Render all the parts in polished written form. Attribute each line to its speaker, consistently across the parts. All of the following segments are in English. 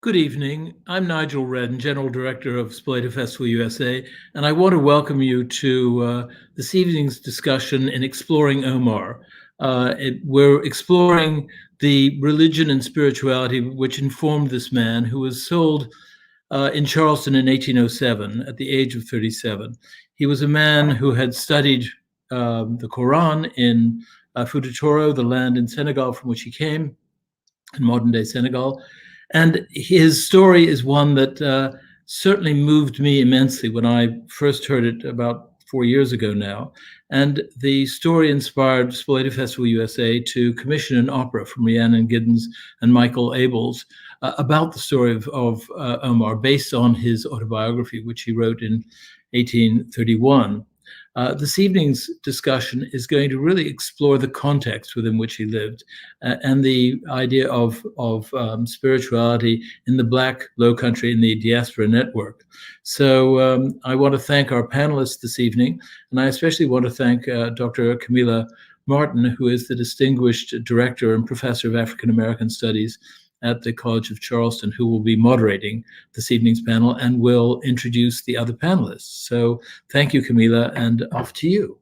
Speaker 1: Good evening. I'm Nigel Redden, General Director of Spoleto Festival USA, and I want to welcome you to this evening's discussion in Exploring Omar. We're exploring the religion and spirituality which informed this man who was sold in Charleston in 1807 at the age of 37. He was a man who had studied the Quran in Futa Toro, the land in Senegal from which he came, in modern-day Senegal. And his story is one that certainly moved me immensely when I first heard it about 4 years ago now. And the story inspired Spoleto Festival USA to commission an opera from Rhiannon Giddens and Michael Abels about the story of Omar, based on his autobiography, which he wrote in 1831. This evening's discussion is going to really explore the context within which he lived and the idea of spirituality in the Black Lowcountry in the Diaspora network. So I want to thank our panelists this evening, and I especially want to thank Dr. Kameelah Martin, who is the Distinguished Director and Professor of African American Studies at the College of Charleston, who will be moderating this evening's panel and will introduce the other panelists. So thank you, Kameelah, and off to you.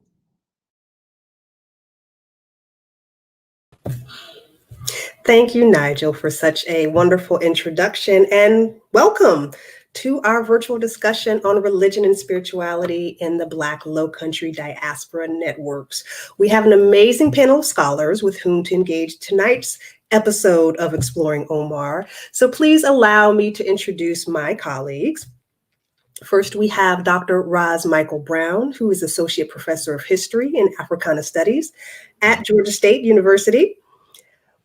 Speaker 2: Thank you, Nigel, for such a wonderful introduction, and welcome to our virtual discussion on religion and spirituality in the Black Lowcountry Diaspora networks. We have an amazing panel of scholars with whom to engage tonight's episode of Exploring Omar. So please allow me to introduce my colleagues. First, we have Dr. Ras Michael Brown, who is Associate Professor of History and Africana Studies at Georgia State University.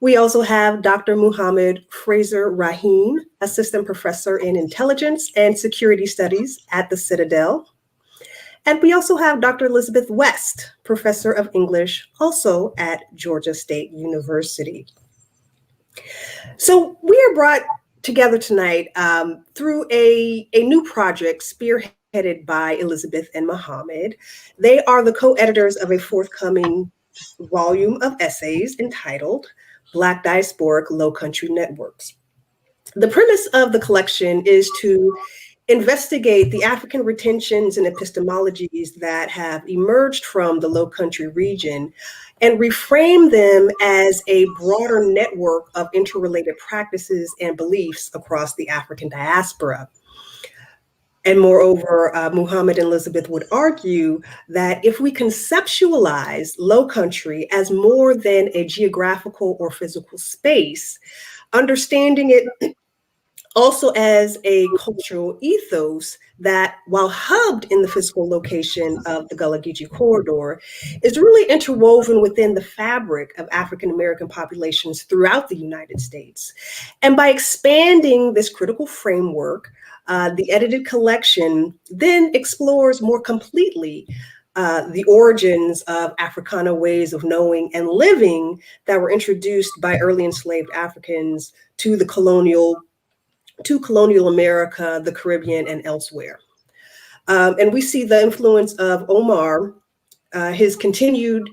Speaker 2: We also have Dr. Muhammad Fraser Rahim, Assistant Professor in Intelligence and Security Studies at the Citadel. And we also have Dr. Elizabeth West, Professor of English, also at Georgia State University. So we are brought together tonight through a new project spearheaded by Elizabeth and Muhammad. They are the co-editors of a forthcoming volume of essays entitled Black Diasporic Lowcountry Networks. The premise of the collection is to investigate the African retentions and epistemologies that have emerged from the Lowcountry region and reframe them as a broader network of interrelated practices and beliefs across the African diaspora. And moreover, Muhammad and Elizabeth would argue that if we conceptualize Lowcountry as more than a geographical or physical space, understanding it also as a cultural ethos that, while hubbed in the physical location of the Gullah Geechee corridor, is really interwoven within the fabric of African American populations throughout the United States. And by expanding this critical framework, the edited collection then explores more completely the origins of Africana ways of knowing and living that were introduced by early enslaved Africans to colonial America, the Caribbean, and elsewhere. And we see the influence of Omar, his continuation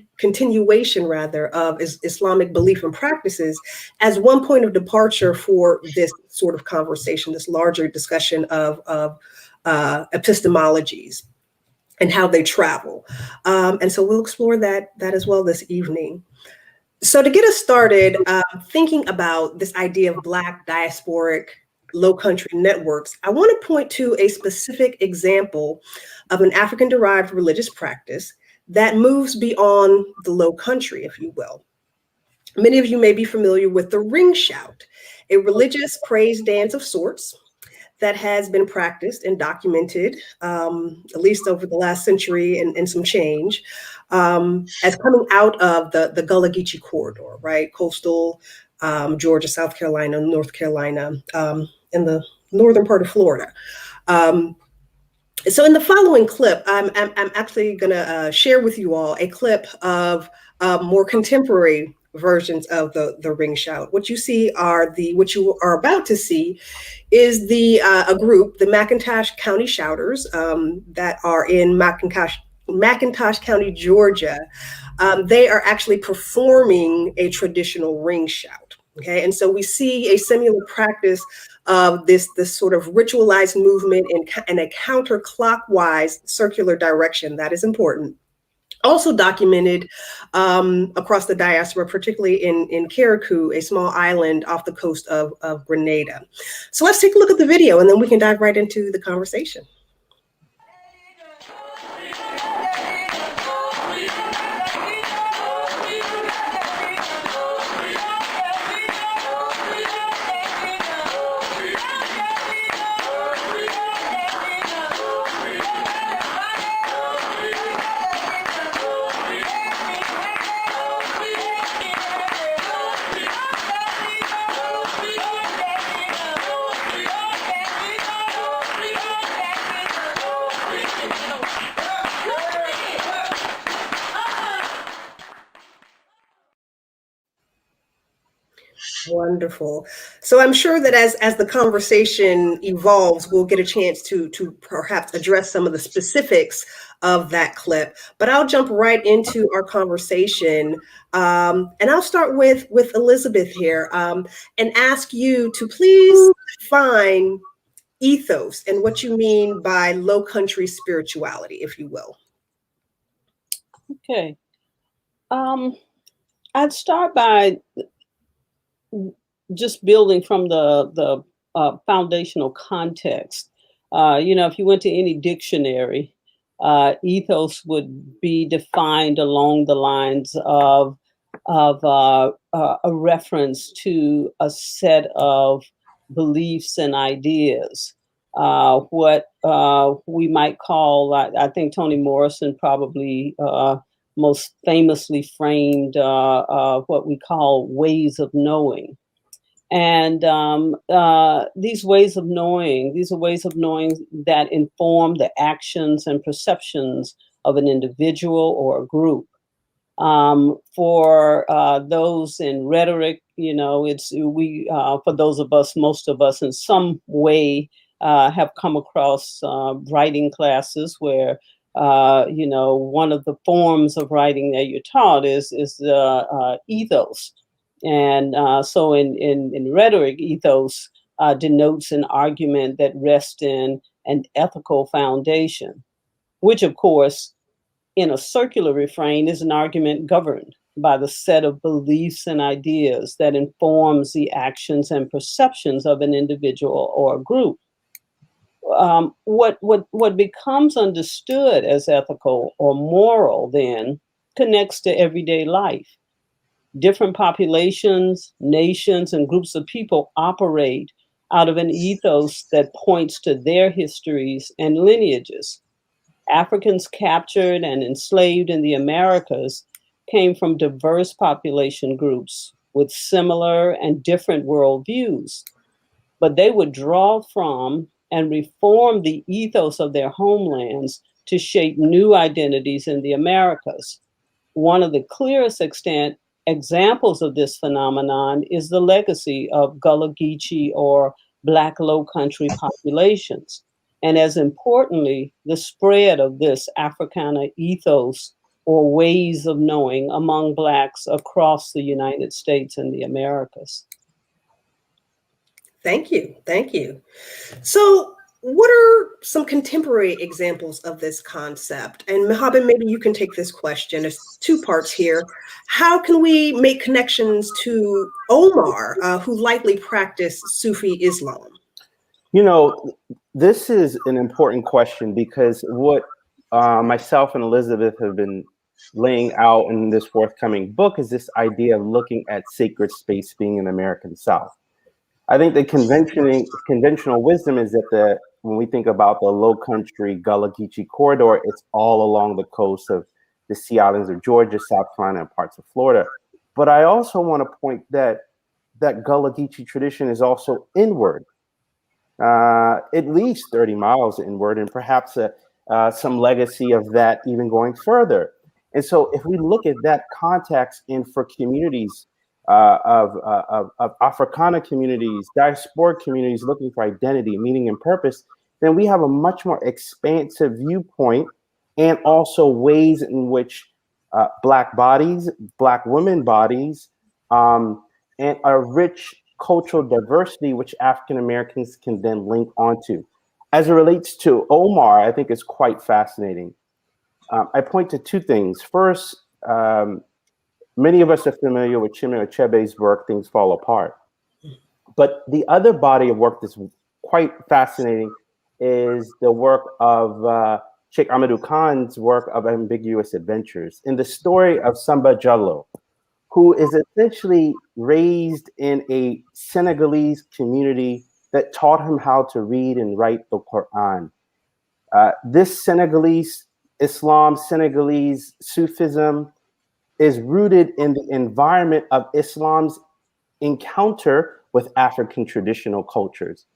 Speaker 2: of Islamic belief and practices as one point of departure for this sort of conversation, this larger discussion of epistemologies and how they travel. And so we'll explore that as well this evening. So to get us started, thinking about this idea of Black diasporic Lowcountry networks, I want to point to a specific example of an African-derived religious practice that moves beyond the Lowcountry, if you will. Many of you may be familiar with the ring shout, a religious praise dance of sorts that has been practiced and documented, at least over the last century and some change, as coming out of the Gullah Geechee corridor, right? Coastal Georgia, South Carolina, North Carolina, in the northern part of Florida. So in the following clip, I'm actually going to share with you all a clip of more contemporary versions of the ring shout. What you are about to see is a group, the McIntosh County Shouters, that are in McIntosh County, Georgia. They are actually performing a traditional ring shout. Okay, and so we see a similar practice of this sort of ritualized movement in a counterclockwise circular direction. That is important. Also documented across the diaspora, particularly in Carriacou, a small island off the coast of Grenada. So let's take a look at the video, and then we can dive right into the conversation. Wonderful. So I'm sure that as the conversation evolves, we'll get a chance to perhaps address some of the specifics of that clip. But I'll jump right into our conversation, and I'll start with Elizabeth here, and ask you to please define ethos and what you mean by Lowcountry spirituality, if you will.
Speaker 3: Okay. I'd start by just building from the foundational context. If you went to any dictionary, ethos would be defined along the lines of a reference to a set of beliefs and ideas. What we might call, I think Toni Morrison probably most famously framed what we call ways of knowing. And these ways of knowing, these are ways of knowing that inform the actions and perceptions of an individual or a group. For those in rhetoric, for those of us, most of us in some way have come across writing classes where one of the forms of writing that you're taught is the ethos. And so in rhetoric, ethos denotes an argument that rests in an ethical foundation, which, of course, in a circular refrain is an argument governed by the set of beliefs and ideas that informs the actions and perceptions of an individual or a group. What becomes understood as ethical or moral then connects to everyday life. Different populations, nations, and groups of people operate out of an ethos that points to their histories and lineages. Africans captured and enslaved in the Americas came from diverse population groups with similar and different worldviews, but they would draw from and reform the ethos of their homelands to shape new identities in the Americas. One of the clearest examples of this phenomenon is the legacy of Gullah Geechee or Black Lowcountry populations. And as importantly, the spread of this Africana ethos or ways of knowing among Blacks across the United States and the Americas.
Speaker 2: Thank you. Thank you. So what are some contemporary examples of this concept? And Mohammed, maybe you can take this question. There's two parts here. How can we make connections to Omar, who likely practiced Sufi Islam?
Speaker 4: This is an important question because what myself and Elizabeth have been laying out in this forthcoming book is this idea of looking at sacred space being in the American South. I think the conventional wisdom is that when we think about the Lowcountry Gullah Geechee corridor, it's all along the coast of the Sea Islands of Georgia, South Carolina, and parts of Florida. But I also want to point that Gullah Geechee tradition is also inward, at least 30 miles inward, and perhaps some legacy of that even going further. And so if we look at that context and for communities of Africana communities, diaspora communities looking for identity, meaning, and purpose, then we have a much more expansive viewpoint and also ways in which Black bodies, Black women bodies, and a rich cultural diversity, which African Americans can then link onto. As it relates to Omar, I think it's quite fascinating. I point to two things. First, many of us are familiar with Chinua Achebe's work, Things Fall Apart. But the other body of work that's quite fascinating is the work of Sheikh Amadou Khan's work of Ambiguous Adventures, in the story of Samba Jallo, who is essentially raised in a Senegalese community that taught him how to read and write the Quran. This Senegalese Islam, Senegalese Sufism is rooted in the environment of Islam's encounter with African traditional cultures.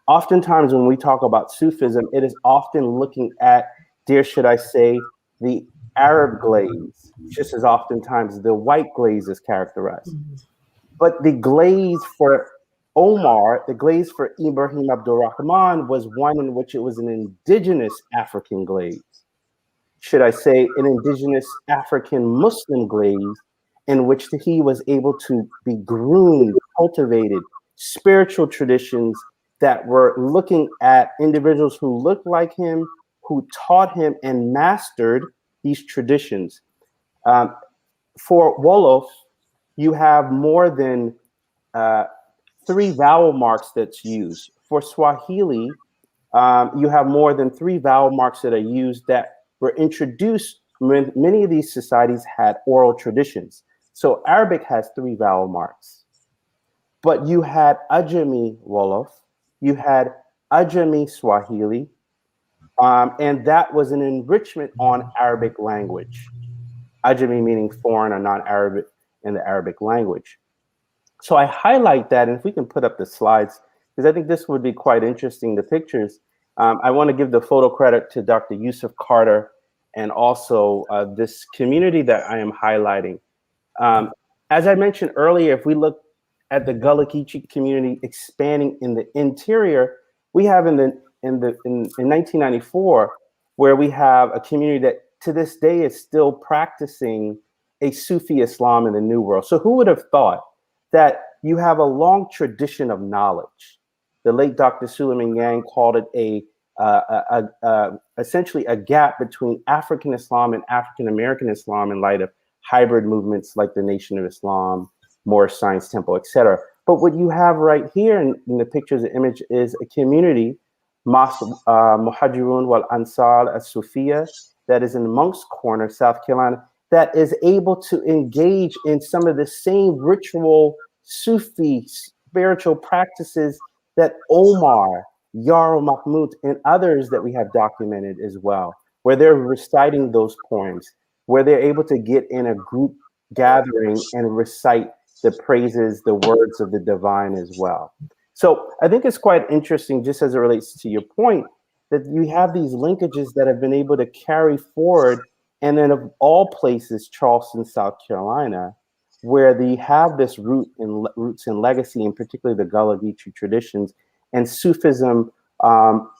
Speaker 4: Oftentimes when we talk about Sufism, it is often looking at, dare should I say, the Arab glaze, just as oftentimes the white glaze is characterized. But the glaze for Omar, the glaze for Ibrahim Abdurrahman, was one in which it was an indigenous African glaze. Should I say an indigenous African Muslim glaze, in which he was able to be groomed, cultivated, spiritual traditions that were looking at individuals who looked like him, who taught him and mastered these traditions. For Wolof, you have more than 3 vowel marks that's used. For Swahili, you have more than 3 vowel marks that are used that were introduced when many of these societies had oral traditions. So Arabic has 3 vowel marks. But you had Ajami Wolof, you had Ajami Swahili, and that was an enrichment on Arabic language. Ajami meaning foreign or non-Arabic in the Arabic language. So I highlight that, and if we can put up the slides, because I think this would be quite interesting, the pictures. I want to give the photo credit to Dr. Yusuf Carter and also this community that I am highlighting. As I mentioned earlier, if we look at the Gullah Geechee community expanding in the interior, we have in 1994, where we have a community that to this day is still practicing a Sufi Islam in the New World. So who would have thought that you have a long tradition of knowledge? The late Dr. Suleiman Yang called it essentially a gap between African Islam and African American Islam in light of hybrid movements like the Nation of Islam, Moorish Science Temple, etc. But what you have right here in the pictures and image is a community, Muhajirun wal Ansar as Sufiya, that is in Monk's Corner, South Carolina, that is able to engage in some of the same ritual Sufi spiritual practices that Omar, Yaro Mahmoud, and others that we have documented as well, where they're reciting those poems, where they're able to get in a group gathering and recite the praises, the words of the divine as well. So I think it's quite interesting, just as it relates to your point, that you have these linkages that have been able to carry forward, and then of all places, Charleston, South Carolina, where they have this roots and legacy, and particularly the Gullah Geechee traditions, and Sufism,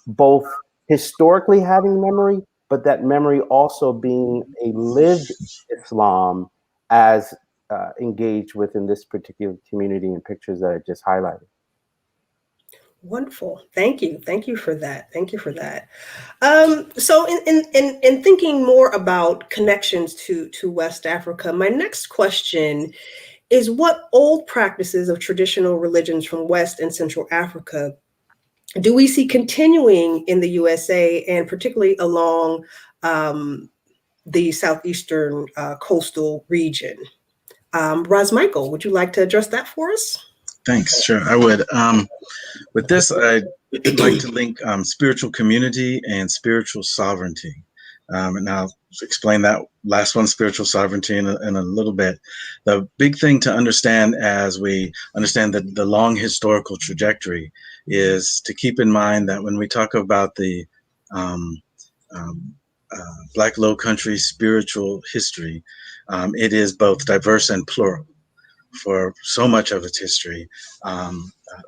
Speaker 4: both historically having memory, but that memory also being a lived Islam as engaged within this particular community and pictures that I just highlighted.
Speaker 2: Wonderful. Thank you. Thank you for that. Thank you for that. So in thinking more about connections to West Africa, my next question is, what old practices of traditional religions from West and Central Africa do we see continuing in the USA, and particularly along the southeastern coastal region? Ras Michael, would you like to address that for us?
Speaker 5: Thanks. Sure, I would. With this, I'd like to link spiritual community and spiritual sovereignty. And I'll explain that last one, spiritual sovereignty, in a little bit. The big thing to understand as we understand the long historical trajectory is to keep in mind that when we talk about the Black Lowcountry spiritual history, it is both diverse and plural for so much of its history,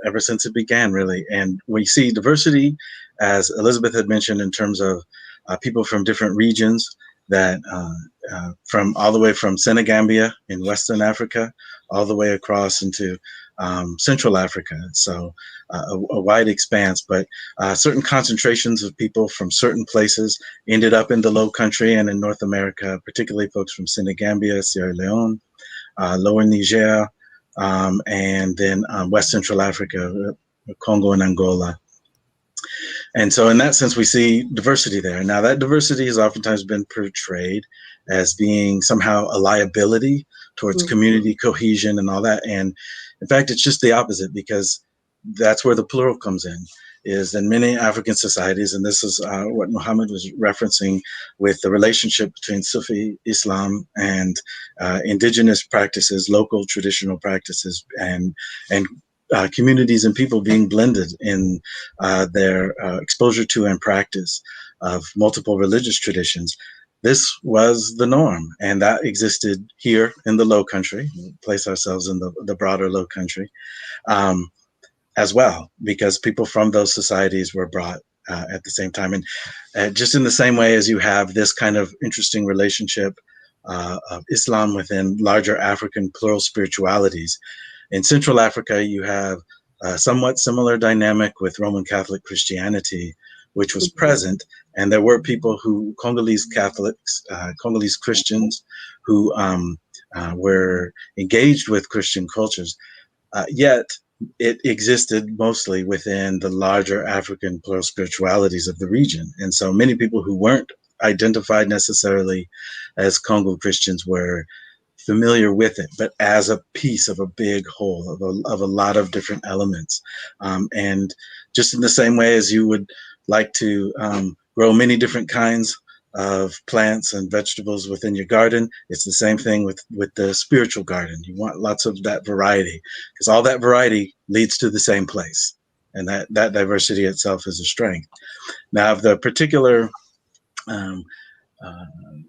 Speaker 5: ever since it began, really. And we see diversity, as Elizabeth had mentioned, in terms of people from different regions, that from all the way from Senegambia in Western Africa, all the way across into Central Africa. So a wide expanse, but certain concentrations of people from certain places ended up in the Lowcountry and in North America, particularly folks from Senegambia, Sierra Leone, Lower Niger, and then West Central Africa, Congo and Angola. And so in that sense, we see diversity there. Now, that diversity has oftentimes been portrayed as being somehow a liability towards community cohesion and all that. And in fact, it's just the opposite, because that's where the plural comes in, is in many African societies, and this is what Muhammad was referencing with the relationship between Sufi Islam and indigenous practices, local traditional practices, and communities and people being blended in their exposure to and practice of multiple religious traditions. This was the norm, and that existed here in the Lowcountry. We place ourselves in the broader Lowcountry as well, because people from those societies were brought at the same time. And just in the same way as you have this kind of interesting relationship of Islam within larger African plural spiritualities, in Central Africa, you have a somewhat similar dynamic with Roman Catholic Christianity, which was present. And there were people who, Congolese Catholics, Congolese Christians, who were engaged with Christian cultures, yet it existed mostly within the larger African plural spiritualities of the region. And so many people who weren't identified necessarily as Congo Christians were familiar with it, but as a piece of a big whole of a lot of different elements. And just in the same way as you would like to grow many different kinds of plants and vegetables within your garden, it's the same thing with the spiritual garden. You want lots of that variety, because all that variety leads to the same place, and that diversity itself is a strength. Now, of the particular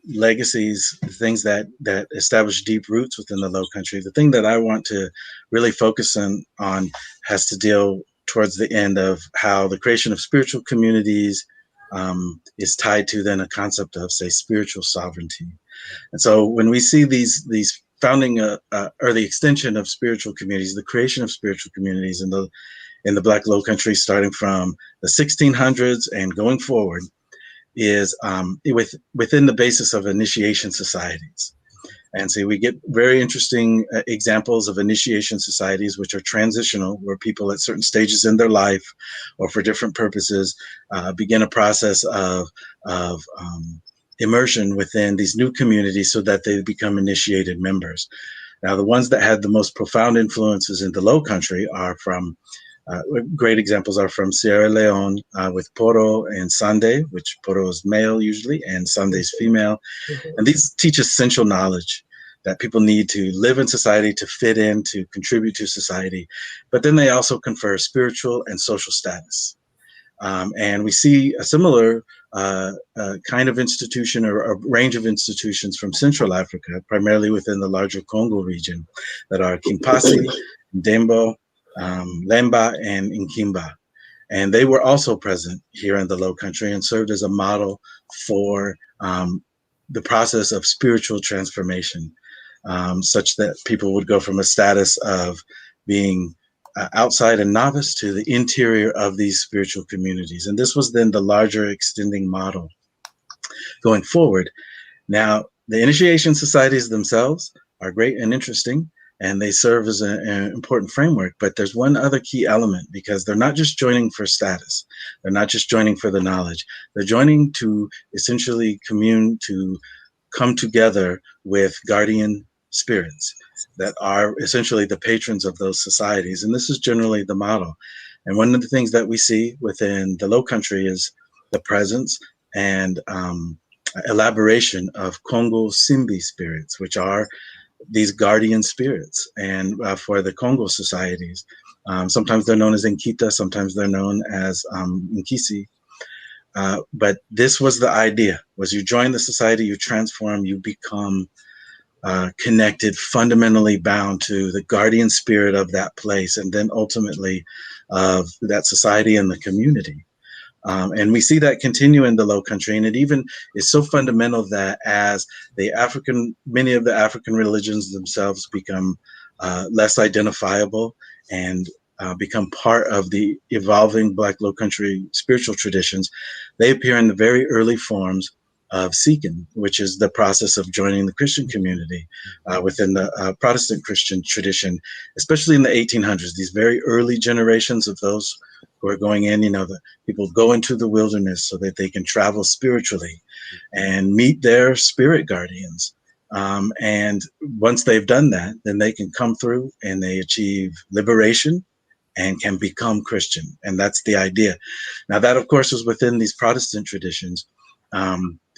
Speaker 5: legacies, things that establish deep roots within the Lowcountry, the thing that I want to really focus on has to deal towards the end of how the creation of spiritual communities is tied to then a concept of, say, spiritual sovereignty. And so when we see these founding or the extension of spiritual communities, the creation of spiritual communities in the Black Lowcountry, starting from the 1600s and going forward, is within the basis of initiation societies. And so we get very interesting examples of initiation societies, which are transitional, where people at certain stages in their life or for different purposes begin a process of immersion within these new communities so that they become initiated members. Now, the ones that had the most profound influences in the Lowcountry are from great examples are from Sierra Leone with Poro and Sande, which Poro is male usually and Sande is female. And these teach essential knowledge that people need to live in society, to fit in, to contribute to society. But then they also confer spiritual and social status. And we see a similar kind of institution or a range of institutions from Central Africa, primarily within the larger Congo region, that are Kimpasi, Ndembo, Lemba, and Nkimba. And they were also present here in the Lowcountry and served as a model for the process of spiritual transformation, such that people would go from a status of being outside and novice to the interior of these spiritual communities. And this was then the larger extending model going forward. Now, the initiation societies themselves are great and interesting, and they serve as an important framework. But there's one other key element, because they're not just joining for status. They're not just joining for the knowledge. They're joining to essentially commune, to come together with guardian spirits that are essentially the patrons of those societies. And this is generally the model. And one of the things that we see within the Lowcountry is the presence and elaboration of Congo Simbi spirits, which are these guardian spirits, and for the Congo societies. Sometimes they're known as Nkita, sometimes they're known as Nkisi. But this was the idea, was you join the society, you transform, you become connected, fundamentally bound to the guardian spirit of that place, and then ultimately of that society and the community. And we see that continue in the Lowcountry, and it even is so fundamental that as many of the African religions themselves become less identifiable and become part of the evolving Black Lowcountry spiritual traditions, they appear in the very early forms of seeking, which is the process of joining the Christian community within the Protestant Christian tradition, especially in the 1800s. These very early generations of those who are going in, the people go into the wilderness so that they can travel spiritually and meet their spirit guardians. And once they've done that, then they can come through and they achieve liberation and can become Christian. And that's the idea. Now that, of course, is within these Protestant traditions,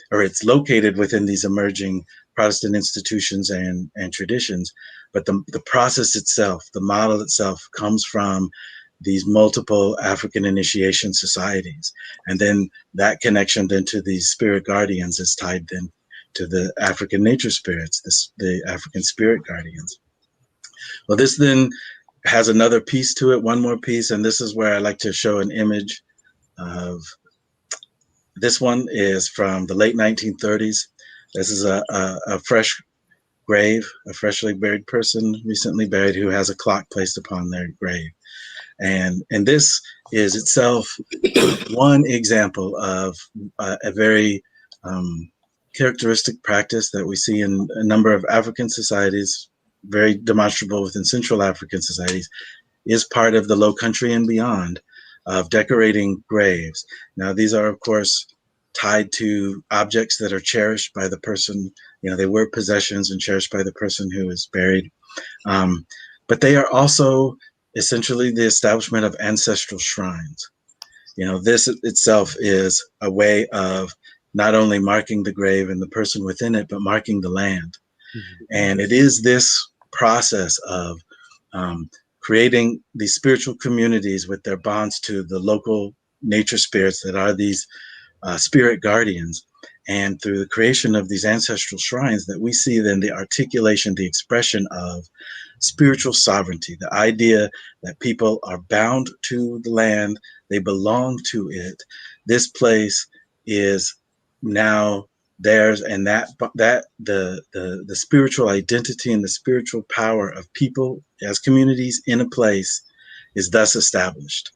Speaker 5: or it's located within these emerging Protestant institutions and traditions. But the process itself, the model itself, comes from these multiple African initiation societies. And then that connection then to these spirit guardians is tied then to the African nature spirits, the African spirit guardians. Well, this then has another piece to it, one more piece, and this is where I like to show an image of. This one is from the late 1930s. This is a fresh grave, a freshly buried person, recently buried, who has a clock placed upon their grave. And this is itself one example of a very characteristic practice that we see in a number of African societies, very demonstrable within Central African societies, is part of the Lowcountry and beyond of decorating graves. Now, these are, of course, tied to objects that are cherished by the person. They were possessions and cherished by the person who is buried. But they are also essentially the establishment of ancestral shrines. This itself is a way of not only marking the grave and the person within it, but marking the land. Mm-hmm. And it is this process of creating these spiritual communities with their bonds to the local nature spirits that are these spirit guardians. And through the creation of these ancestral shrines that we see then the articulation, the expression of spiritual sovereignty, the idea that people are bound to the land, they belong to it. This place is now theirs, and that the spiritual identity and the spiritual power of people as communities in a place is thus established.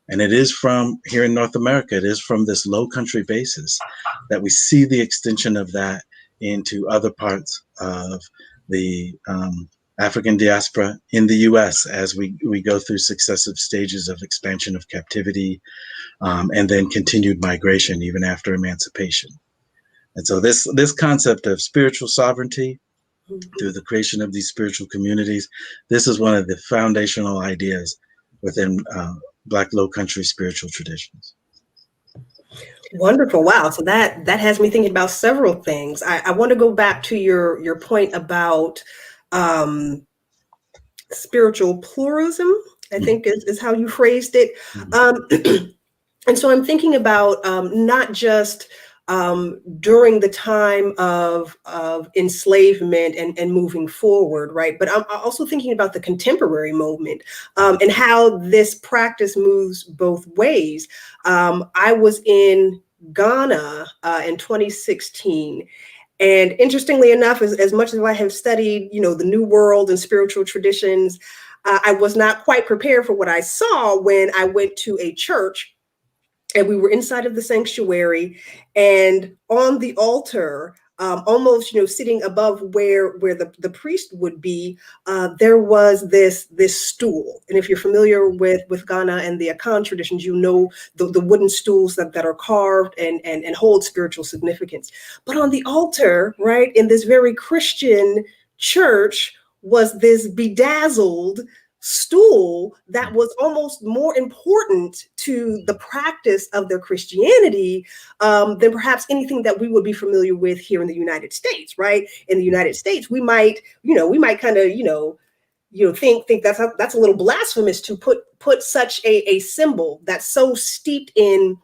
Speaker 5: And it is from here in North America, it is from this Lowcountry basis that we see the extension of that into other parts of the African diaspora in the US as we go through successive stages of expansion of captivity and then continued migration even after emancipation. And so this concept of spiritual sovereignty through the creation of these spiritual communities, this is one of the foundational ideas within Black Lowcountry spiritual traditions.
Speaker 2: Wonderful. Wow. So that has me thinking about several things. I want to go back to your point about spiritual pluralism, I think is how you phrased it. And so I'm thinking about not just during the time of enslavement and moving forward, right? But I'm also thinking about the contemporary moment and how this practice moves both ways. I was in Ghana in 2016. And interestingly enough, as much as I have studied, the New World and spiritual traditions, I was not quite prepared for what I saw when I went to a church. And we were inside of the sanctuary, and on the altar, almost sitting above where the priest would be, there was this stool. And if you're familiar with Ghana and the Akan traditions, the wooden stools that are carved and hold spiritual significance. But on the altar, right, in this very Christian church, was this bedazzled stool that was almost more important to the practice of their Christianity than perhaps anything that we would be familiar with here in the United States, right? In the United States, we might kind of think that's a little blasphemous to put such a symbol that's so steeped in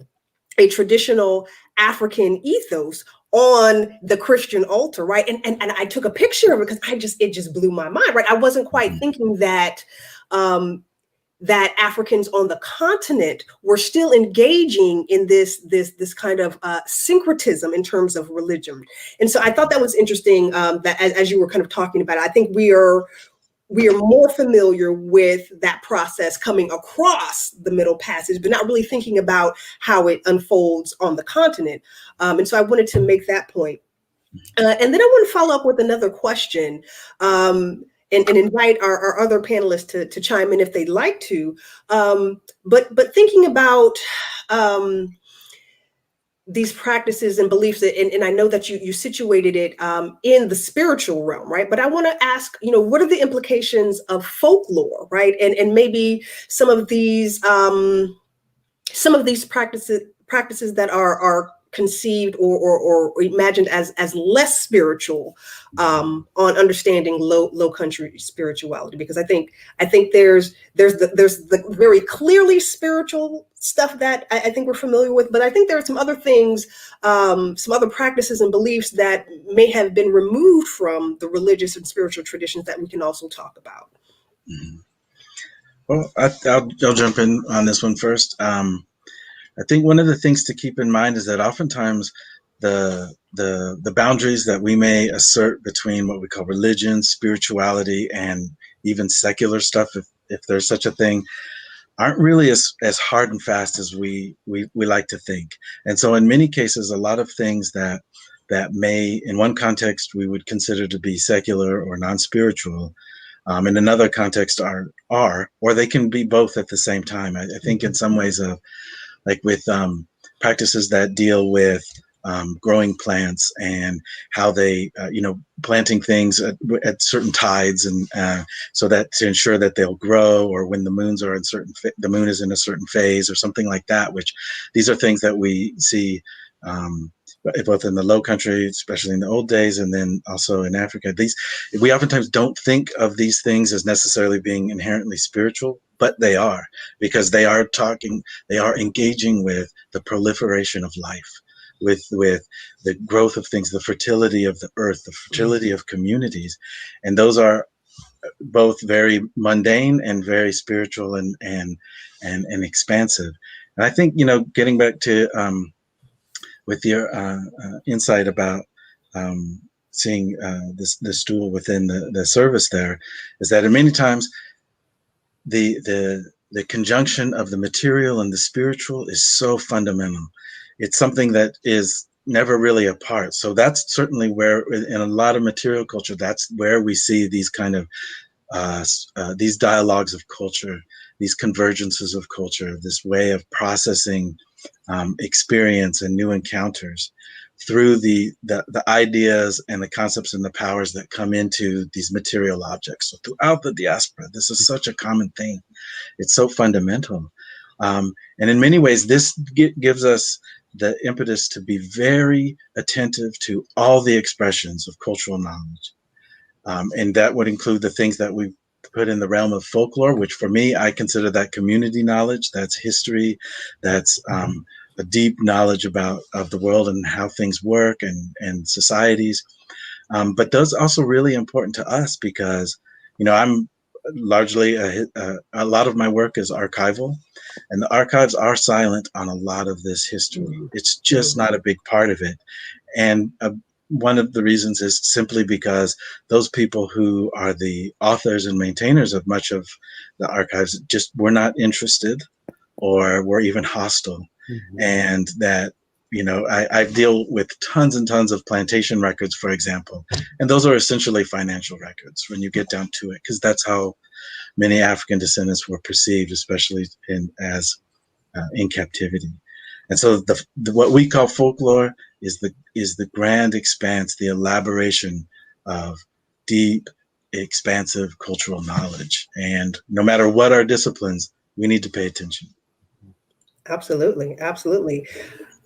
Speaker 2: a traditional African ethos on the Christian altar, right? And I took a picture of it because it just blew my mind, right? I wasn't quite thinking that that Africans on the continent were still engaging in this kind of syncretism in terms of religion. And so I thought that was interesting that as you were kind of talking about it, I think we are we are more familiar with that process coming across the Middle Passage, but not really thinking about how it unfolds on the continent. And so I wanted to make that point. And then I want to follow up with another question, and invite our other panelists to chime in if they'd like to. But thinking about these practices and beliefs, and I know that you situated it in the spiritual realm, right? But I want to ask, what are the implications of folklore, right? And maybe some of these practices that are conceived or imagined as less spiritual on understanding low country spirituality, because I think there's the very clearly spiritual stuff that I think we're familiar with, but I think there are some other things, some other practices and beliefs that may have been removed from the religious and spiritual traditions that we can also talk about.
Speaker 5: Mm-hmm. Well, I'll jump in on this one first. I think one of the things to keep in mind is that oftentimes the boundaries that we may assert between what we call religion, spirituality, and even secular stuff, if there's such a thing, aren't really as hard and fast as we like to think. And so in many cases, a lot of things that may, in one context, we would consider to be secular or non-spiritual, in another context are, or they can be both at the same time. I think in some ways like with practices that deal with growing plants and how they, planting things at certain tides, and so that to ensure that they'll grow, or when the moons are in the moon is in a certain phase or something like that. Which these are things that we see both in the Lowcountry, especially in the old days, and then also in Africa. We oftentimes don't think of these things as necessarily being inherently spiritual, but they are, because they are engaging with the proliferation of life, with the growth of things, the fertility of the earth, the fertility of communities. And those are both very mundane and very spiritual and expansive. And I think, getting back to with your insight about seeing the stool within the service, there is that many times the conjunction of the material and the spiritual is so fundamental. It's something that is never really apart. So that's certainly where, in a lot of material culture, that's where we see these kind of these dialogues of culture, these convergences of culture, this way of processing experience and new encounters through the ideas and the concepts and the powers that come into these material objects. So throughout the diaspora, this is such a common thing. It's so fundamental. And in many ways, this gives us the impetus to be very attentive to all the expressions of cultural knowledge. And that would include the things that we put in the realm of folklore, which for me, I consider that community knowledge, that's history, that's a deep knowledge of the world and how things work and societies. But those also really important to us because, I'm largely, a lot of my work is archival, and the archives are silent on a lot of this history. It's just not a big part of it. And one of the reasons is simply because those people who are the authors and maintainers of much of the archives just were not interested or were even hostile. Mm-hmm. And that, I deal with tons and tons of plantation records, for example, and those are essentially financial records when you get down to it, because that's how many African descendants were perceived, especially in captivity. And so what we call folklore is the grand expanse, the elaboration of deep, expansive cultural knowledge. And no matter what our disciplines, we need to pay attention.
Speaker 2: Absolutely, absolutely.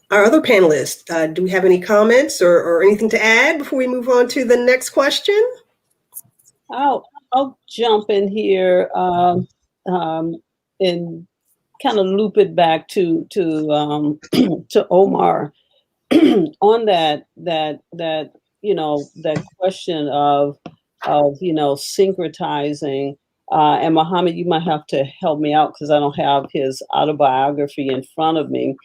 Speaker 2: Our other panelists, do we have any comments or anything to add before we move on to the next question?
Speaker 3: I'll jump in here and kind of loop it back to Omar on that question of syncretizing. And Muhammad, you might have to help me out because I don't have his autobiography in front of me.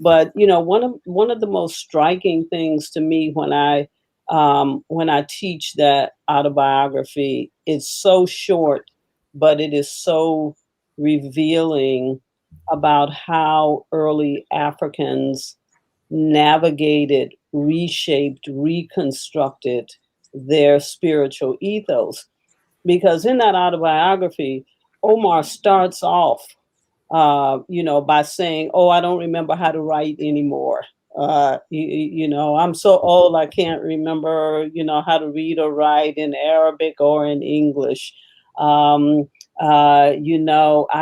Speaker 3: But one of the most striking things to me when I when I teach that autobiography. It's so short, but it is so revealing about how early Africans navigated, reshaped, reconstructed their spiritual ethos. Because in that autobiography, Omar starts off, by saying, "Oh, I don't remember how to write anymore. I'm so old, I can't remember, how to read or write in Arabic or in English. I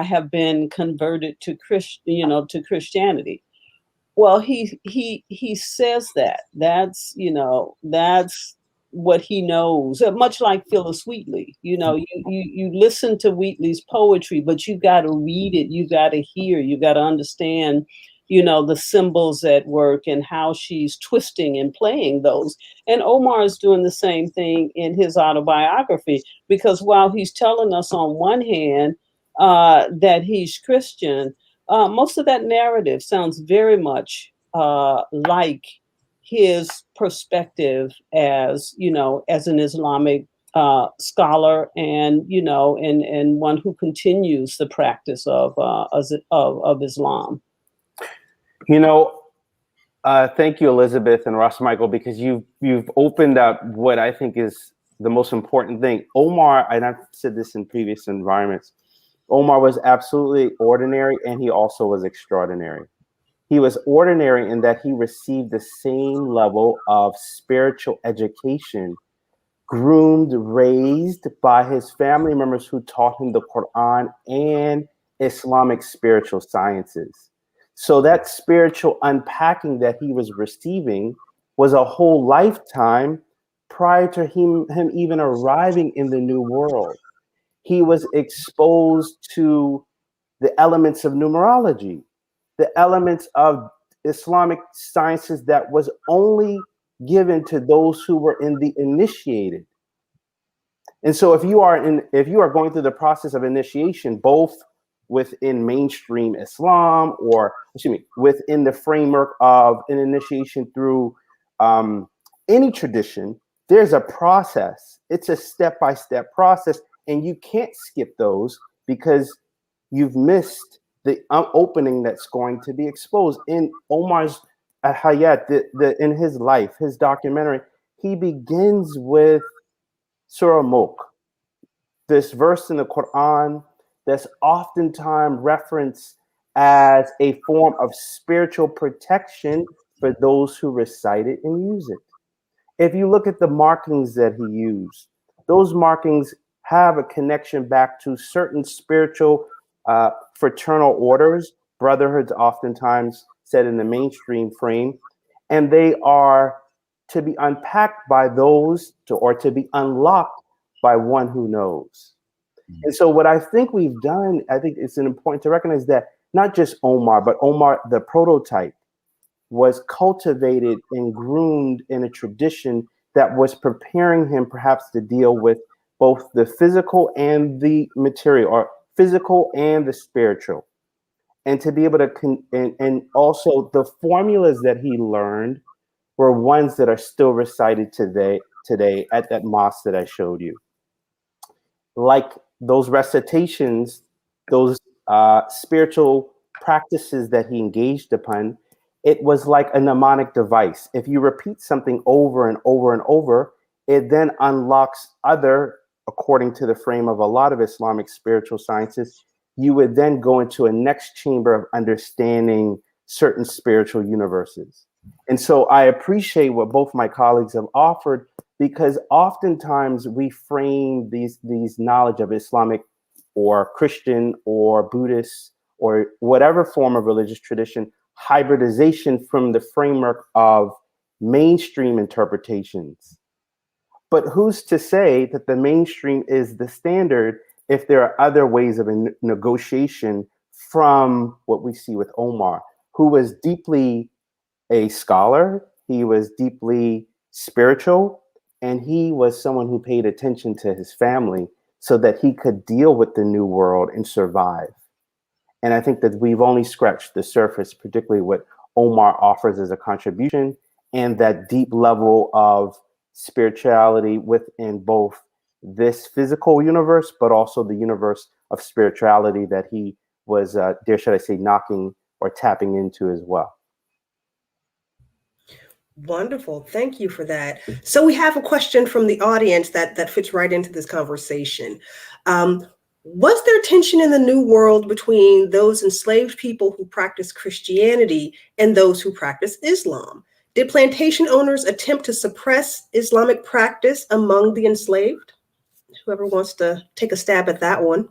Speaker 3: have been converted to Christianity." Well, he says that. That's what he knows. Much like Phyllis Wheatley, you listen to Wheatley's poetry, but you got to read it. You got to hear. You got to understand, the symbols at work and how she's twisting and playing those. And Omar is doing the same thing in his autobiography, because while he's telling us on one hand that he's Christian, most of that narrative sounds very much like his perspective as an Islamic scholar, and and one who continues the practice of Islam.
Speaker 4: Thank you, Elizabeth and Ras Michael, because you've opened up what I think is the most important thing. Omar, and I've said this in previous environments, Omar was absolutely ordinary, and he also was extraordinary. He was ordinary in that he received the same level of spiritual education, groomed, raised by his family members who taught him the Quran and Islamic spiritual sciences. So that spiritual unpacking that he was receiving was a whole lifetime prior to him even arriving in the New World. He was exposed to the elements of numerology, the elements of Islamic sciences that was only given to those who were in the initiated. And so if you are going through the process of initiation, both within mainstream Islam, or within the framework of an initiation through any tradition, there's a process. It's a step-by-step process, and you can't skip those because you've missed the opening that's going to be exposed. In Omar's Hayat, in his life, his documentary, he begins with Surah Mulk, this verse in the Quran that's oftentimes referenced as a form of spiritual protection for those who recite it and use it. If you look at the markings that he used, those markings have a connection back to certain spiritual fraternal orders, brotherhoods oftentimes said in the mainstream frame, and they are to be unpacked by those or to be unlocked by one who knows. And so what I think we've done, I think it's important to recognize that not just Omar, but Omar, the prototype, was cultivated and groomed in a tradition that was preparing him perhaps to deal with both the physical and the material, or physical and the spiritual. And to be able to, and also the formulas that he learned were ones that are still recited today at that mosque that I showed you. Like those recitations, those spiritual practices that he engaged upon, it was like a mnemonic device. If you repeat something over and over and over, it then unlocks other, according to the frame of a lot of Islamic spiritual sciences, you would then go into a next chamber of understanding certain spiritual universes. And so I appreciate what both my colleagues have offered, because oftentimes we frame these knowledge of Islamic or Christian or Buddhist or whatever form of religious tradition, hybridization from the framework of mainstream interpretations. But who's to say that the mainstream is the standard if there are other ways of negotiation from what we see with Omar, who was deeply a scholar, he was deeply spiritual, and he was someone who paid attention to his family so that he could deal with the new world and survive. And I think that we've only scratched the surface, particularly what Omar offers as a contribution and that deep level of spirituality within both this physical universe, but also the universe of spirituality that he was, dare should I say, knocking or tapping into as well.
Speaker 2: Wonderful. Thank you for that. So we have a question from the audience that fits right into this conversation. Was there tension in the New World between those enslaved people who practice Christianity and those who practice Islam? Did plantation owners attempt to suppress Islamic practice among the enslaved? Whoever wants to take a stab at that one.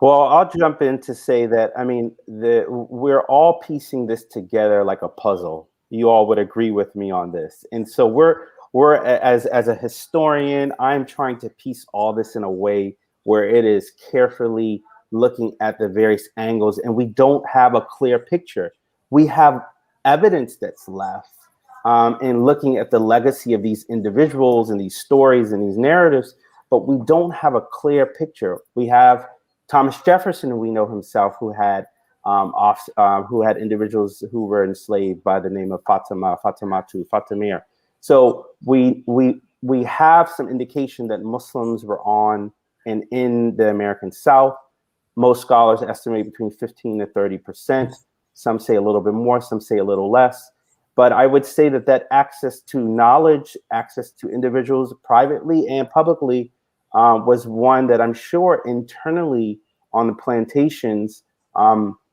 Speaker 4: Well, I'll jump in to say that, I mean, we're all piecing this together like a puzzle. You all would agree with me on this. And so we're as a historian, I'm trying to piece all this in a way where it is carefully looking at the various angles, and we don't have a clear picture. We have evidence that's left in looking at the legacy of these individuals and these stories and these narratives, but we don't have a clear picture. We have Thomas Jefferson, we know himself, who had individuals who were enslaved by the name of Fatimir. So we have some indication that Muslims were on and in the American South. Most scholars estimate between 15 to 30%. Some say a little bit more, some say a little less. But I would say that access to knowledge, access to individuals privately and publicly was one that I'm sure internally on the plantations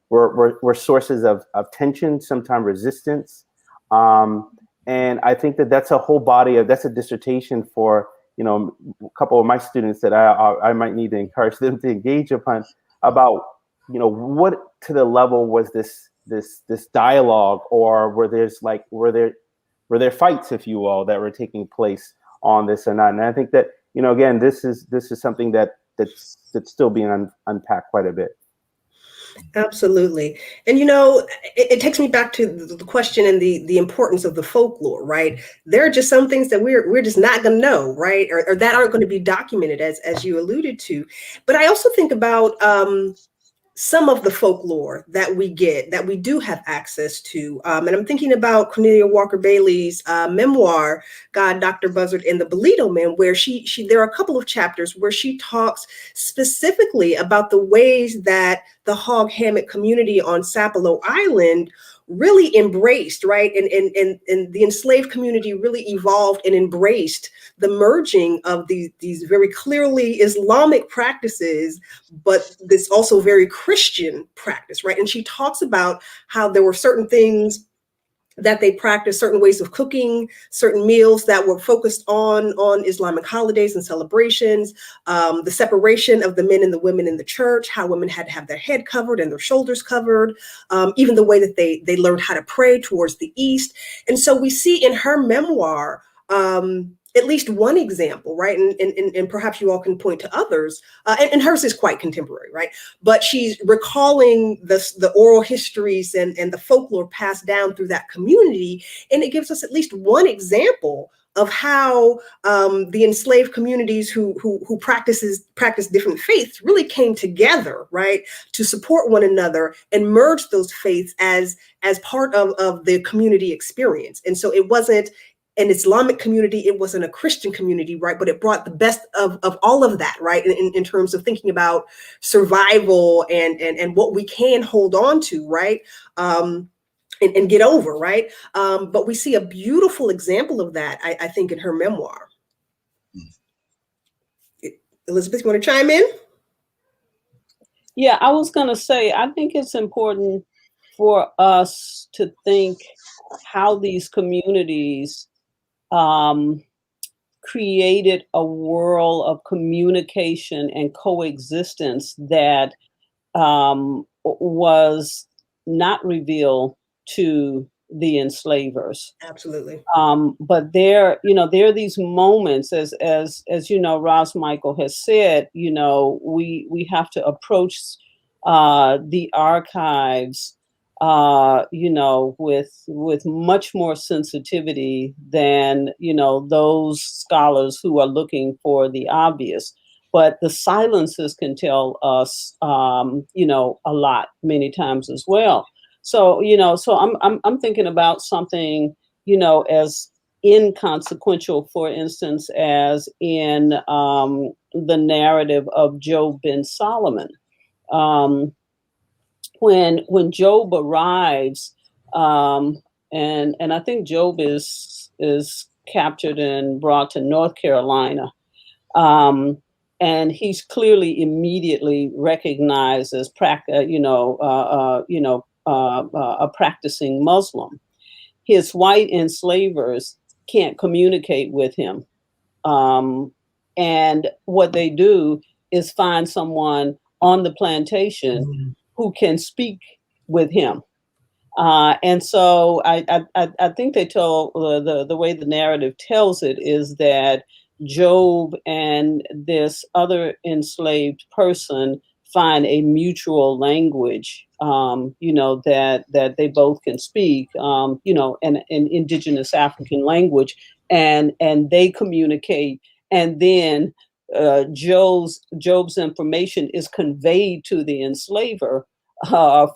Speaker 4: were sources of tension, sometimes resistance. And I think that's a whole body that's a dissertation for, a couple of my students that I might need to encourage them to engage upon about, what to the level was this dialogue, or were there fights, if you will, that were taking place on this or not. And I think that, again, this is something that's still being unpacked quite a bit.
Speaker 2: Absolutely. And, it takes me back to the question and the importance of the folklore, right? There are just some things that we're just not going to know, right? Or that aren't going to be documented, as you alluded to. But I also think about some of the folklore that we do have access to. And I'm thinking about Cornelia Walker Bailey's memoir, God, Dr. Buzzard and the Bolito Men, where there are a couple of chapters where she talks specifically about the ways that the Hog Hammock community on Sapelo Island really embraced, right? And the enslaved community really evolved and embraced the merging of these very clearly Islamic practices, but this also very Christian practice, right? And she talks about how there were certain things that they practiced, certain ways of cooking, certain meals that were focused on Islamic holidays and celebrations, the separation of the men and the women in the church, how women had to have their head covered and their shoulders covered, even the way that they learned how to pray towards the east. And so we see in her memoir, at least one example, right? And perhaps you all can point to others. And hers is quite contemporary, right? But she's recalling the oral histories and the folklore passed down through that community. And it gives us at least one example of how the enslaved communities who practice different faiths really came together, right, to support one another and merge those faiths as part of the community experience. And so it wasn't an Islamic community, it wasn't a Christian community, right? But it brought the best of all of that, right? In terms of thinking about survival and what we can hold on to, right? And get over, right? But we see a beautiful example of that, I think, in her memoir. Elizabeth, you want to chime in?
Speaker 3: Yeah, I was going to say, I think it's important for us to think how these communities created a world of communication and coexistence that was not revealed to the enslavers.
Speaker 2: Absolutely.
Speaker 3: But there are these moments, as Ras Michael has said, we have to approach the archives with much more sensitivity than, those scholars who are looking for the obvious. But the silences can tell us, a lot many times as well. So, I'm thinking about something, as inconsequential, for instance, as in the narrative of Job ben Solomon. When Job arrives, and I think Job is captured and brought to North Carolina, and he's clearly immediately recognized as a practicing Muslim. His white enslavers can't communicate with him, and what they do is find someone on the plantation who can speak with him. And so I think they tell the way the narrative tells it is that Job and this other enslaved person find a mutual language, that they both can speak, an indigenous African language, and they communicate, and then Job's information is conveyed to the enslaver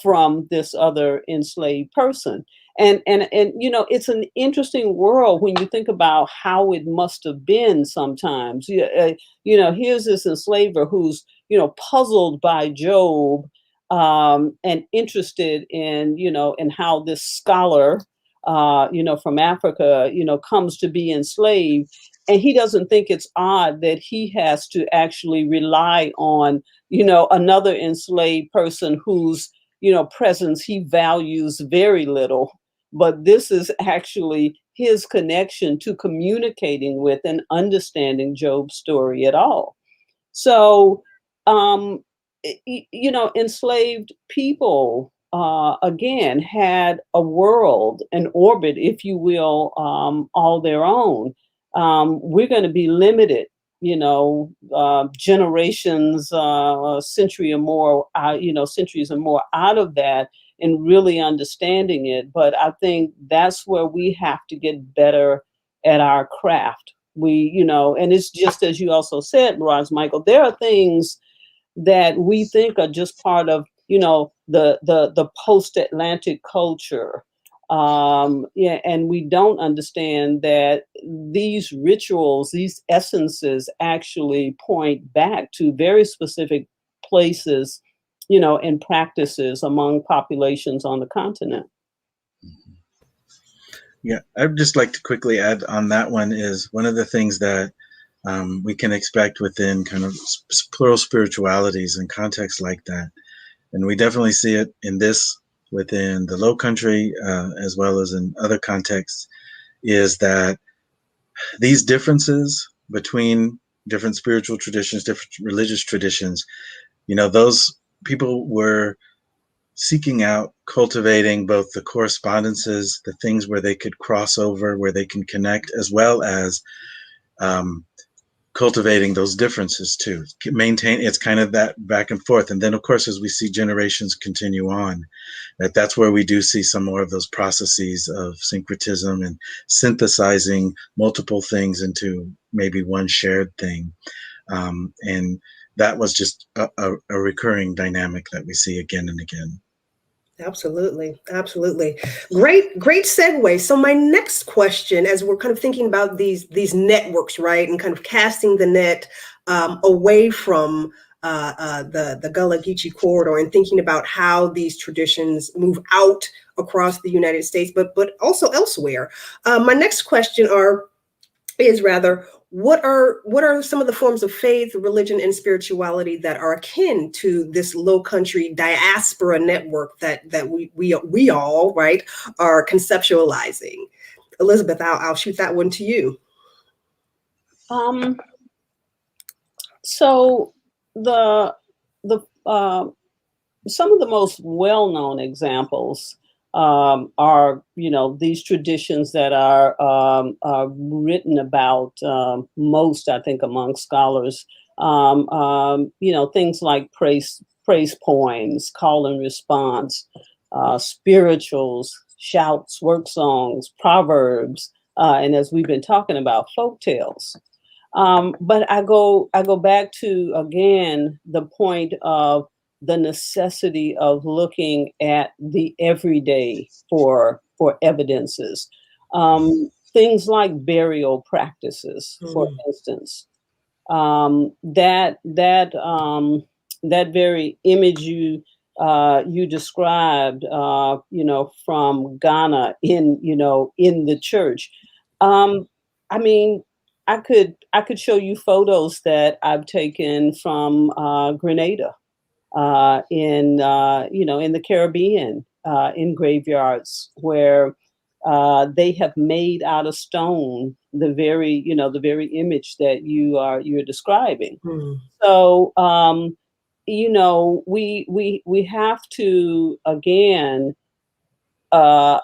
Speaker 3: from this other enslaved person. And it's an interesting world when you think about how it must have been sometimes. Here's this enslaver who's puzzled by Job, and interested in how this scholar from Africa comes to be enslaved, and he doesn't think it's odd that he has to actually rely on another enslaved person whose presence he values very little. But this is actually his connection to communicating with and understanding Job's story at all. So, enslaved people, again, had a world, an orbit, if you will, all their own. We're going to be limited, generations, centuries or more out of that, and really understanding it. But I think that's where we have to get better at our craft. And it's just as you also said, Ras Michael, there are things that we think are just part of, the post-Atlantic culture. And we don't understand that these rituals, these essences actually point back to very specific places, and practices among populations on the continent.
Speaker 5: Yeah, I'd just like to quickly add on that one is one of the things that we can expect within kind of plural spiritualities and contexts like that. And we definitely see it in this within the Lowcountry, as well as in other contexts, is that these differences between different spiritual traditions, different religious traditions, those people were seeking out, cultivating both the correspondences, the things where they could cross over, where they can connect, as well as cultivating those differences too. It's kind of that back and forth. And then, of course, as we see generations continue on, that's where we do see some more of those processes of syncretism and synthesizing multiple things into maybe one shared thing. And that was just a recurring dynamic that we see again and again.
Speaker 2: Absolutely. Absolutely. Great segue. So my next question, as we're kind of thinking about these networks, right, and kind of casting the net away from the Gullah Geechee corridor and thinking about how these traditions move out across the United States, but also elsewhere. My next question is what are some of the forms of faith, religion, and spirituality that are akin to this Lowcountry diaspora network that we all, right, are conceptualizing? Elizabeth, I'll shoot that one to you.
Speaker 3: So some of the most well-known examples are these traditions that are written about most, I think, among scholars. Things like praise poems, call and response, spirituals, shouts, work songs, proverbs, and as we've been talking about, folk tales. But I go back to, again, the point of the necessity of looking at the everyday for evidences. things like burial practices, for instance. That very image you described, from Ghana in the church. I mean, I could show you photos that I've taken from Grenada, in the Caribbean, in graveyards where they have made out of stone the very image that you're describing. So we have to again come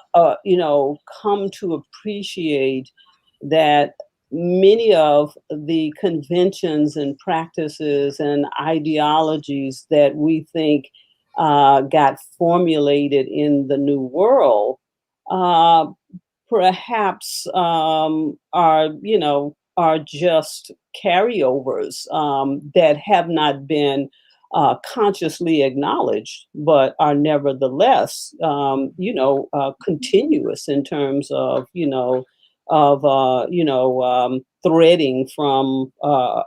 Speaker 3: to appreciate that many of the conventions and practices and ideologies that we think got formulated in the New World perhaps are just carryovers that have not been consciously acknowledged, but are nevertheless continuous in terms of threading from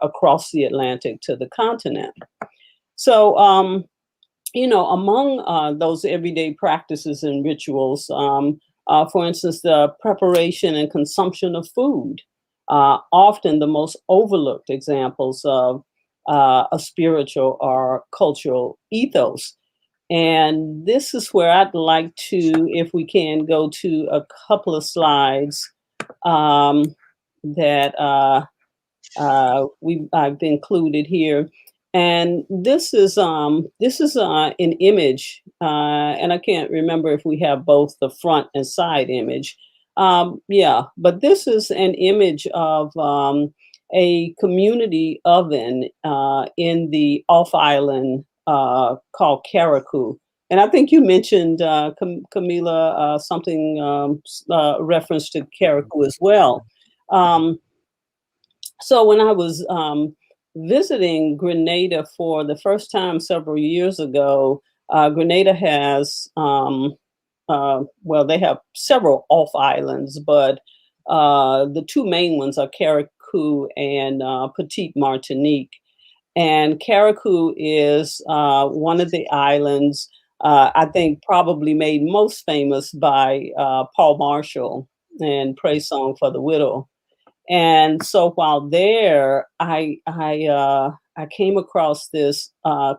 Speaker 3: across the Atlantic to the continent. So among those everyday practices and rituals, for instance, the preparation and consumption of food, often the most overlooked examples of a spiritual or cultural ethos. And this is where I'd like to, if we can, go to a couple of slides that I've included here. And this is an image, and I can't remember if we have both the front and side image. But this is an image of a community oven in the off island called Carriacou. And I think you mentioned, Kameelah, something reference to Carriacou as well. So when I was visiting Grenada for the first time several years ago, Grenada has, they have several off islands, but the two main ones are Carriacou and Petite Martinique. And Carriacou is one of the islands, I think probably made most famous by Paul Marshall and Praise Song for the Widow. And so while there, I came across this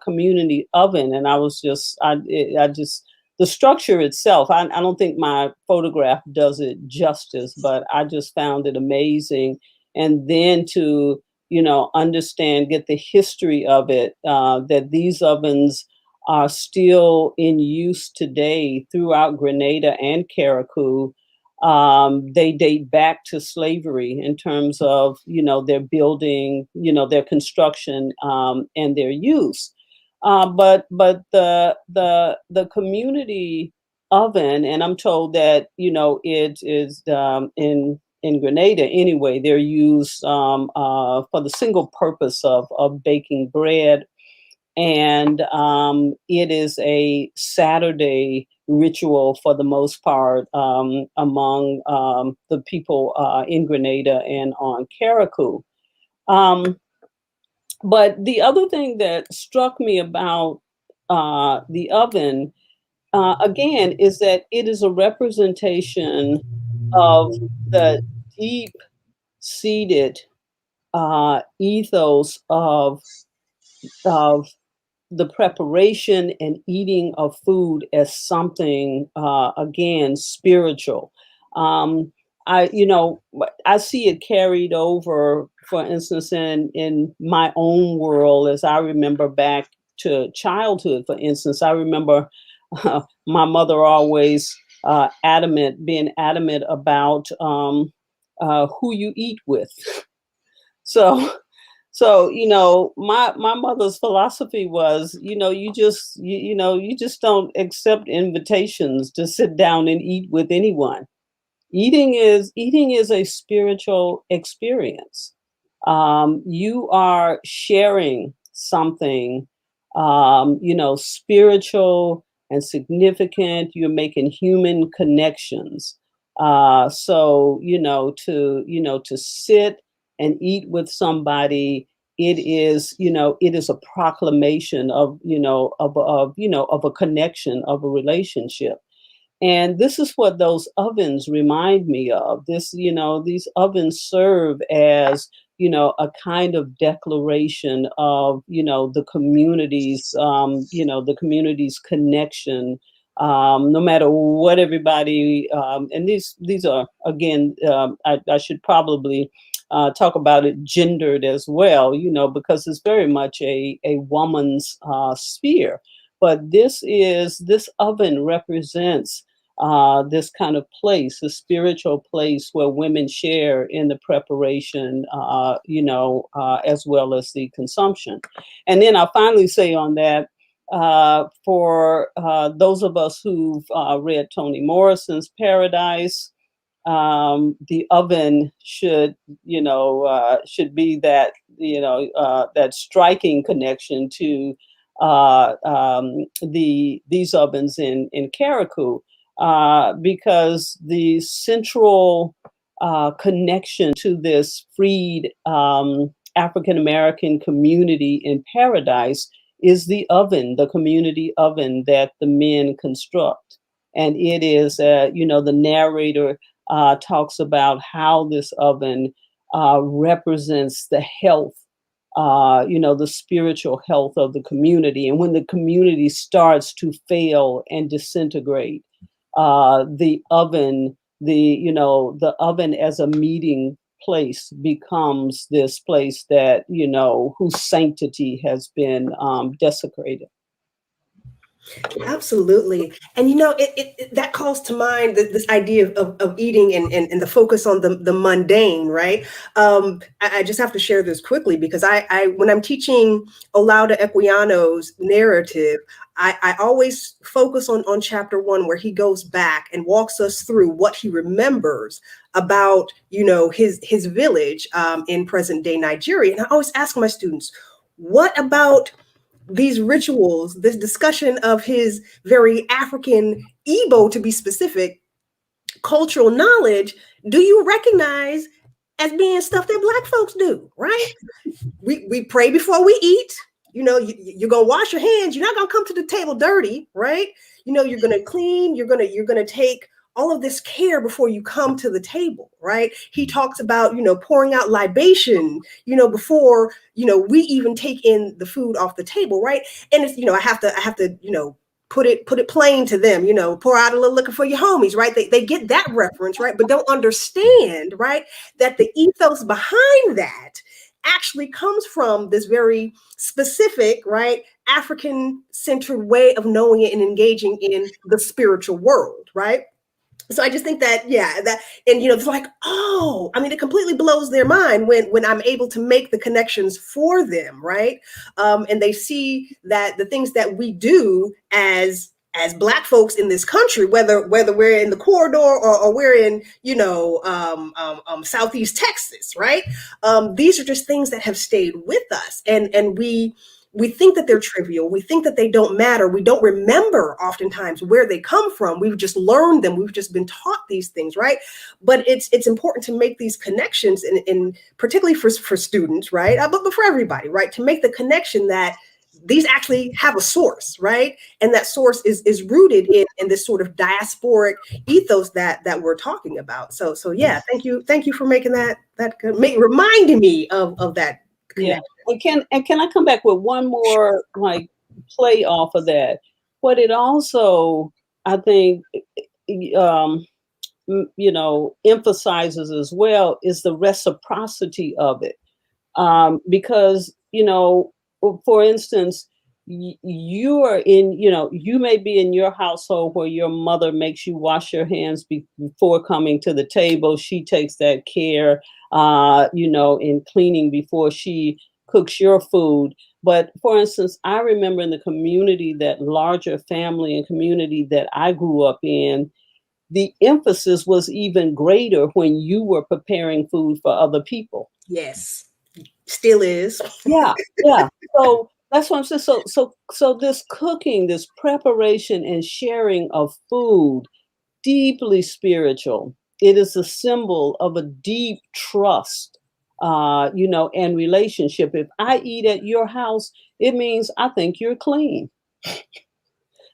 Speaker 3: community oven, and I was just, the structure itself, I don't think my photograph does it justice, but I just found it amazing. And then to, understand, get the history of it, that these ovens are still in use today throughout Grenada and Carriacou. They date back to slavery in terms of, their building, their construction, and their use. But the community oven, and I'm told that, it is in Grenada anyway, they're used for the single purpose of baking bread. And it is a Saturday ritual for the most part among the people in Grenada and on Carriacou. But the other thing that struck me about the oven, again, is that it is a representation of the deep-seated ethos of the preparation and eating of food as something, again, spiritual. I see it carried over, for instance, in my own world, as I remember back to childhood, for instance. I remember my mother always being adamant about who you eat with. So my mother's philosophy was, you just don't accept invitations to sit down and eat with anyone. Eating is a spiritual experience. You are sharing something, spiritual and significant. You're making human connections. So, to sit and eat with somebody, it is a proclamation of a connection, of a relationship. And this is what those ovens remind me of. These ovens serve as, a kind of declaration of, the community's connection, no matter what everybody, and these are, again, I should probably talk about it gendered as well, because it's very much a woman's sphere. But this oven represents this kind of place, a spiritual place where women share in the preparation, as well as the consumption. And then I'll finally say on that, for those of us who've read Toni Morrison's Paradise, the oven should be that, that striking connection to these ovens in Carriacou. Because the central connection to this freed African American community in Paradise is the oven, the community oven that the men construct. And it is, the narrator talks about how this oven represents the health, the spiritual health of the community. And when the community starts to fail and disintegrate, the oven as a meeting place becomes this place that, whose sanctity has been desecrated.
Speaker 2: Absolutely. And that calls to mind this idea of eating and the focus on the mundane, right? I just have to share this quickly because I when I'm teaching Olaudah Equiano's narrative, I always focus on chapter 1, where he goes back and walks us through what he remembers about, his village in present day Nigeria. And I always ask my students, what about these rituals, this discussion of his very African, Igbo to be specific, cultural knowledge, do you recognize as being stuff that Black folks do, right? We pray before we eat. You're gonna wash your hands. You're not gonna come to the table dirty, right? You're gonna clean. You're gonna take all of this care before you come to the table, right? He talks about, pouring out libation, before, we even take in the food off the table, right? And it's, I have to, put it plain to them, pour out a little liquor for your homies, right? They get that reference, right? But don't understand, right, that the ethos behind that actually comes from this very specific, right, African-centered way of knowing it and engaging in the spiritual world, right? So I just think that, and it's like, it completely blows their mind when I'm able to make the connections for them, right? And they see that the things that we do as Black folks in this country, whether we're in the corridor or we're in, Southeast Texas, right? These are just things that have stayed with us, and we think that they're trivial. We think that they don't matter. We don't remember oftentimes where they come from. We've just learned them. We've just been taught these things, right? But it's important to make these connections, and particularly for students, right? But for everybody, right? To make the connection that these actually have a source, right? And that source is rooted in this sort of diasporic ethos that we're talking about. So yeah, thank you for making reminding me of that connection.
Speaker 3: Yeah. And can I come back with one more play off of that? What it also, I think, emphasizes as well is the reciprocity of it. Because, for instance, you may be in your household where your mother makes you wash your hands before coming to the table. She takes that care, in cleaning before she cooks your food. But for instance, I remember in the community, that larger family and community that I grew up in, the emphasis was even greater when you were preparing food for other people.
Speaker 2: Yes, still is.
Speaker 3: Yeah. So that's what I'm saying. So this cooking, this preparation and sharing of food, deeply spiritual. it is a symbol of a deep trust, and relationship. If I eat at your house, it means I think you're clean.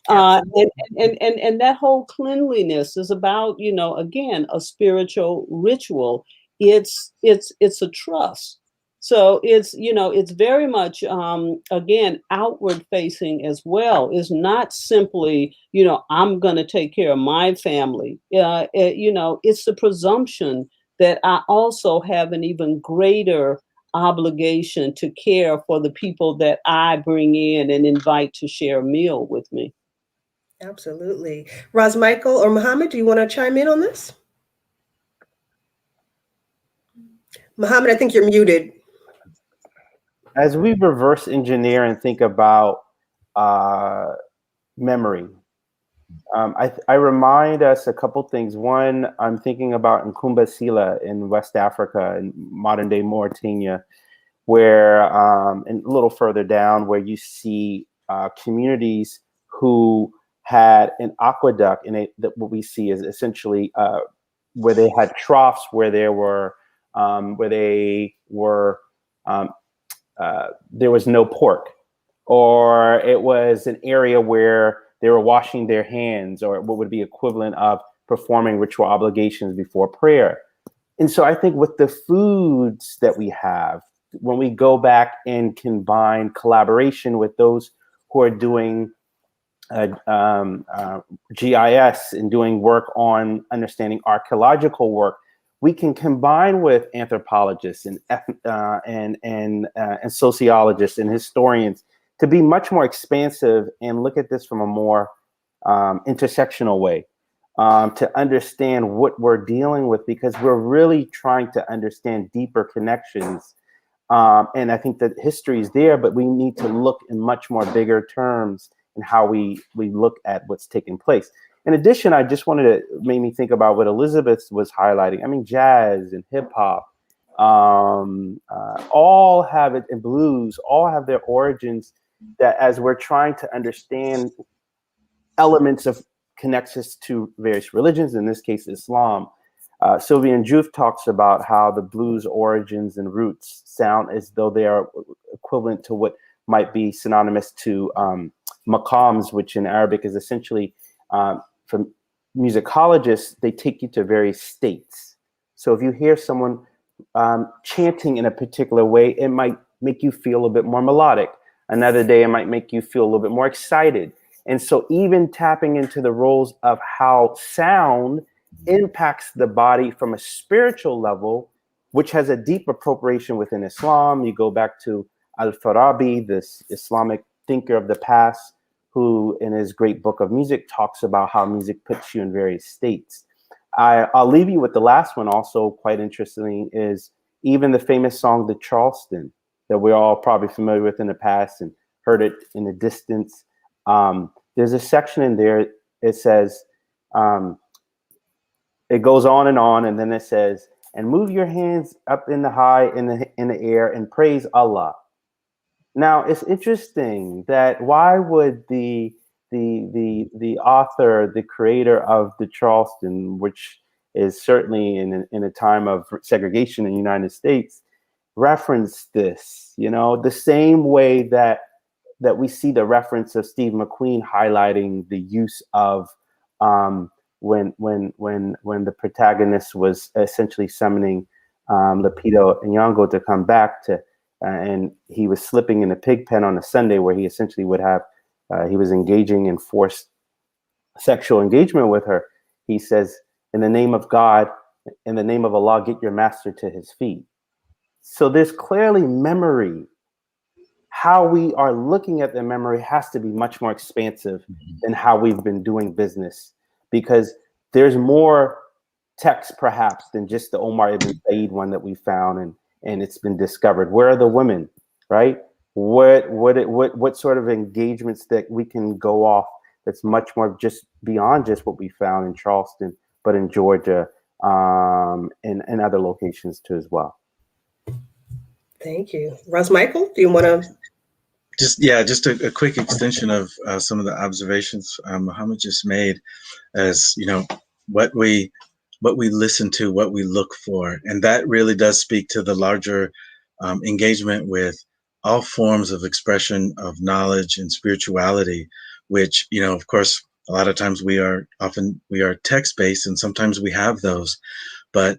Speaker 3: And that whole cleanliness is about, again, a spiritual ritual. It's a trust. So it's very much, again, outward facing as well. It's not simply, I'm going to take care of my family. It's the presumption that I also have an even greater obligation to care for the people that I bring in and invite to share a meal with me.
Speaker 2: Absolutely. Ras Michael or Muhammad, do you want to chime in on this? Muhammad, I think you're muted.
Speaker 4: As we reverse engineer and think about memory, I remind us a couple things. One, I'm thinking about Nkumba Sila in West Africa, in modern day Mauritania, where, and a little further down, where you see communities who had an aqueduct, and what we see is essentially where they had troughs, where there was no pork, or it was an area where they were washing their hands, or what would be equivalent of performing ritual obligations before prayer. And so I think with the foods that we have, when we go back and combine collaboration with those who are doing GIS and doing work on understanding archaeological work, we can combine with anthropologists and sociologists and historians to be much more expansive and look at this from a more intersectional way, to understand what we're dealing with, because we're really trying to understand deeper connections. And I think that history is there, but we need to look in much more bigger terms in how we look at what's taking place. In addition, I just wanted to make me think about what Elizabeth was highlighting. I mean, jazz and hip hop, all have it, and blues, all have their origins, that as we're trying to understand elements of connections to various religions, in this case, Islam. Sylvian Juf talks about how the blues origins and roots sound as though they are equivalent to what might be synonymous to maqams, which in Arabic is essentially, from musicologists, they take you to various states. So if you hear someone chanting in a particular way, it might make you feel a bit more melodic. Another day, it might make you feel a little bit more excited. And so even tapping into the roles of how sound impacts the body from a spiritual level, which has a deep appropriation within Islam. You go back to Al-Farabi, this Islamic thinker of the past, who in his great book of music talks about how music puts you in various states. I'll leave you with the last one also, quite interestingly, is even the famous song, The Charleston, that we're all probably familiar with in the past and heard it in the distance. There's a section in there, it says, it goes on, and then it says, and move your hands up in the high, in the air, and praise Allah. Now, it's interesting that why would the author, the creator of the Charleston, which is certainly in a time of segregation in the United States, reference this, the same way that we see the reference of Steve McQueen highlighting the use of when the protagonist was essentially summoning Lupita Nyong'o to come back to, and he was slipping in a pig pen on a Sunday, where he essentially would have, he was engaging in forced sexual engagement with her. He says, in the name of God, in the name of Allah, get your master to his feet. So there's clearly memory. How we are looking at the memory has to be much more expansive than how we've been doing business, because there's more text perhaps than just the Omar ibn Said one that we found and it's been discovered. Where are the women, right? What sort of engagements that we can go off that's much more just beyond just what we found in Charleston, but in Georgia, and other locations too as well.
Speaker 2: Thank you. Ras Michael, do you want to?
Speaker 5: Just a quick extension of some of the observations Muhammad just made, as what we what we listen to, what we look for. And that really does speak to the larger engagement with all forms of expression of knowledge and spirituality, which, you know, of course, a lot of times we are text-based, and sometimes we have those, but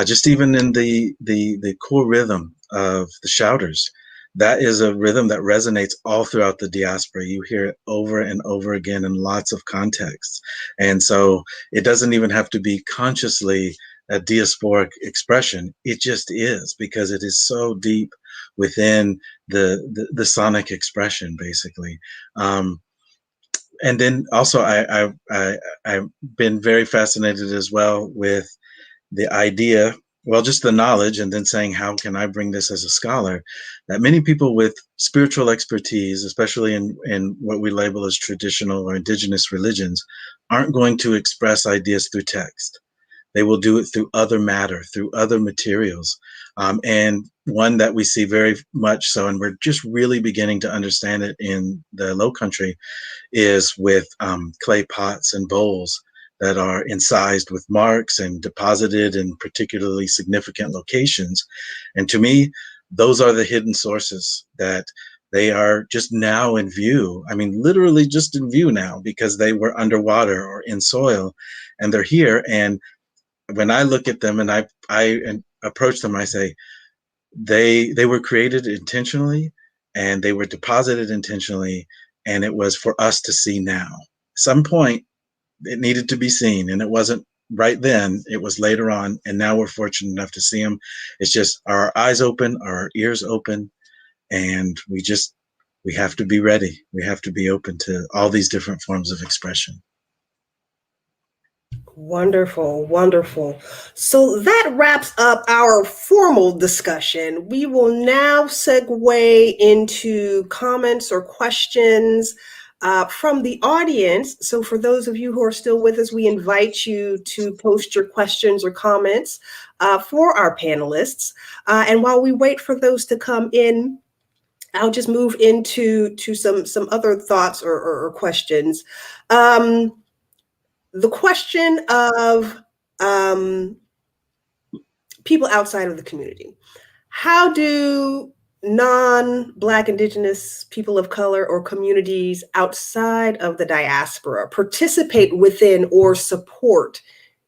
Speaker 5: just even in the core rhythm of the shouters, that is a rhythm that resonates all throughout the diaspora. You hear it over and over again in lots of contexts. And so it doesn't even have to be consciously a diasporic expression. It just is, because it is so deep within the sonic expression, basically. And then also I've been very fascinated as well with the idea, well, just the knowledge, and then saying, how can I bring this as a scholar? That many people with spiritual expertise, especially in what we label as traditional or indigenous religions, aren't going to express ideas through text. They will do it through other matter, through other materials. And one that we see very much so, and we're just really beginning to understand it in the Lowcountry, is with clay pots and bowls that are incised with marks and deposited in particularly significant locations. And to me, those are the hidden sources, that they are just now in view. I mean, literally just in view now, because they were underwater or in soil, and they're here. And when I look at them and I approach them, I say, they were created intentionally, and they were deposited intentionally, and it was for us to see now. At some point, it needed to be seen, and it wasn't right then, it was later on, and now we're fortunate enough to see them. It's just, are our eyes open, are our ears open, and we have to be ready. We have to be open to all these different forms of expression.
Speaker 2: Wonderful, wonderful. So that wraps up our formal discussion. We will now segue into comments or questions from the audience. So for those of you who are still with us, we invite you to post your questions or comments for our panelists. And while we wait for those to come in, I'll just move into some other thoughts or questions. The question of people outside of the community. How do non-Black, Indigenous, people of color, or communities outside of the diaspora participate within or support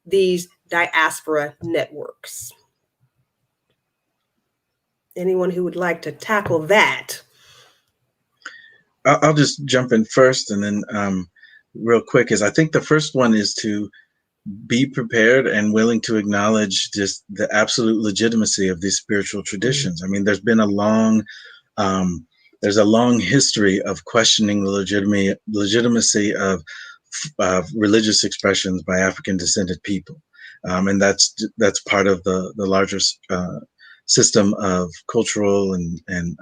Speaker 2: these diaspora networks? Anyone who would like to tackle that?
Speaker 5: I'll just jump in first, and then real quick is, I think the first one is to be prepared and willing to acknowledge just the absolute legitimacy of these spiritual traditions. I mean, there's been a long history of questioning the legitimacy of religious expressions by African descended people. And that's part of the larger system of cultural and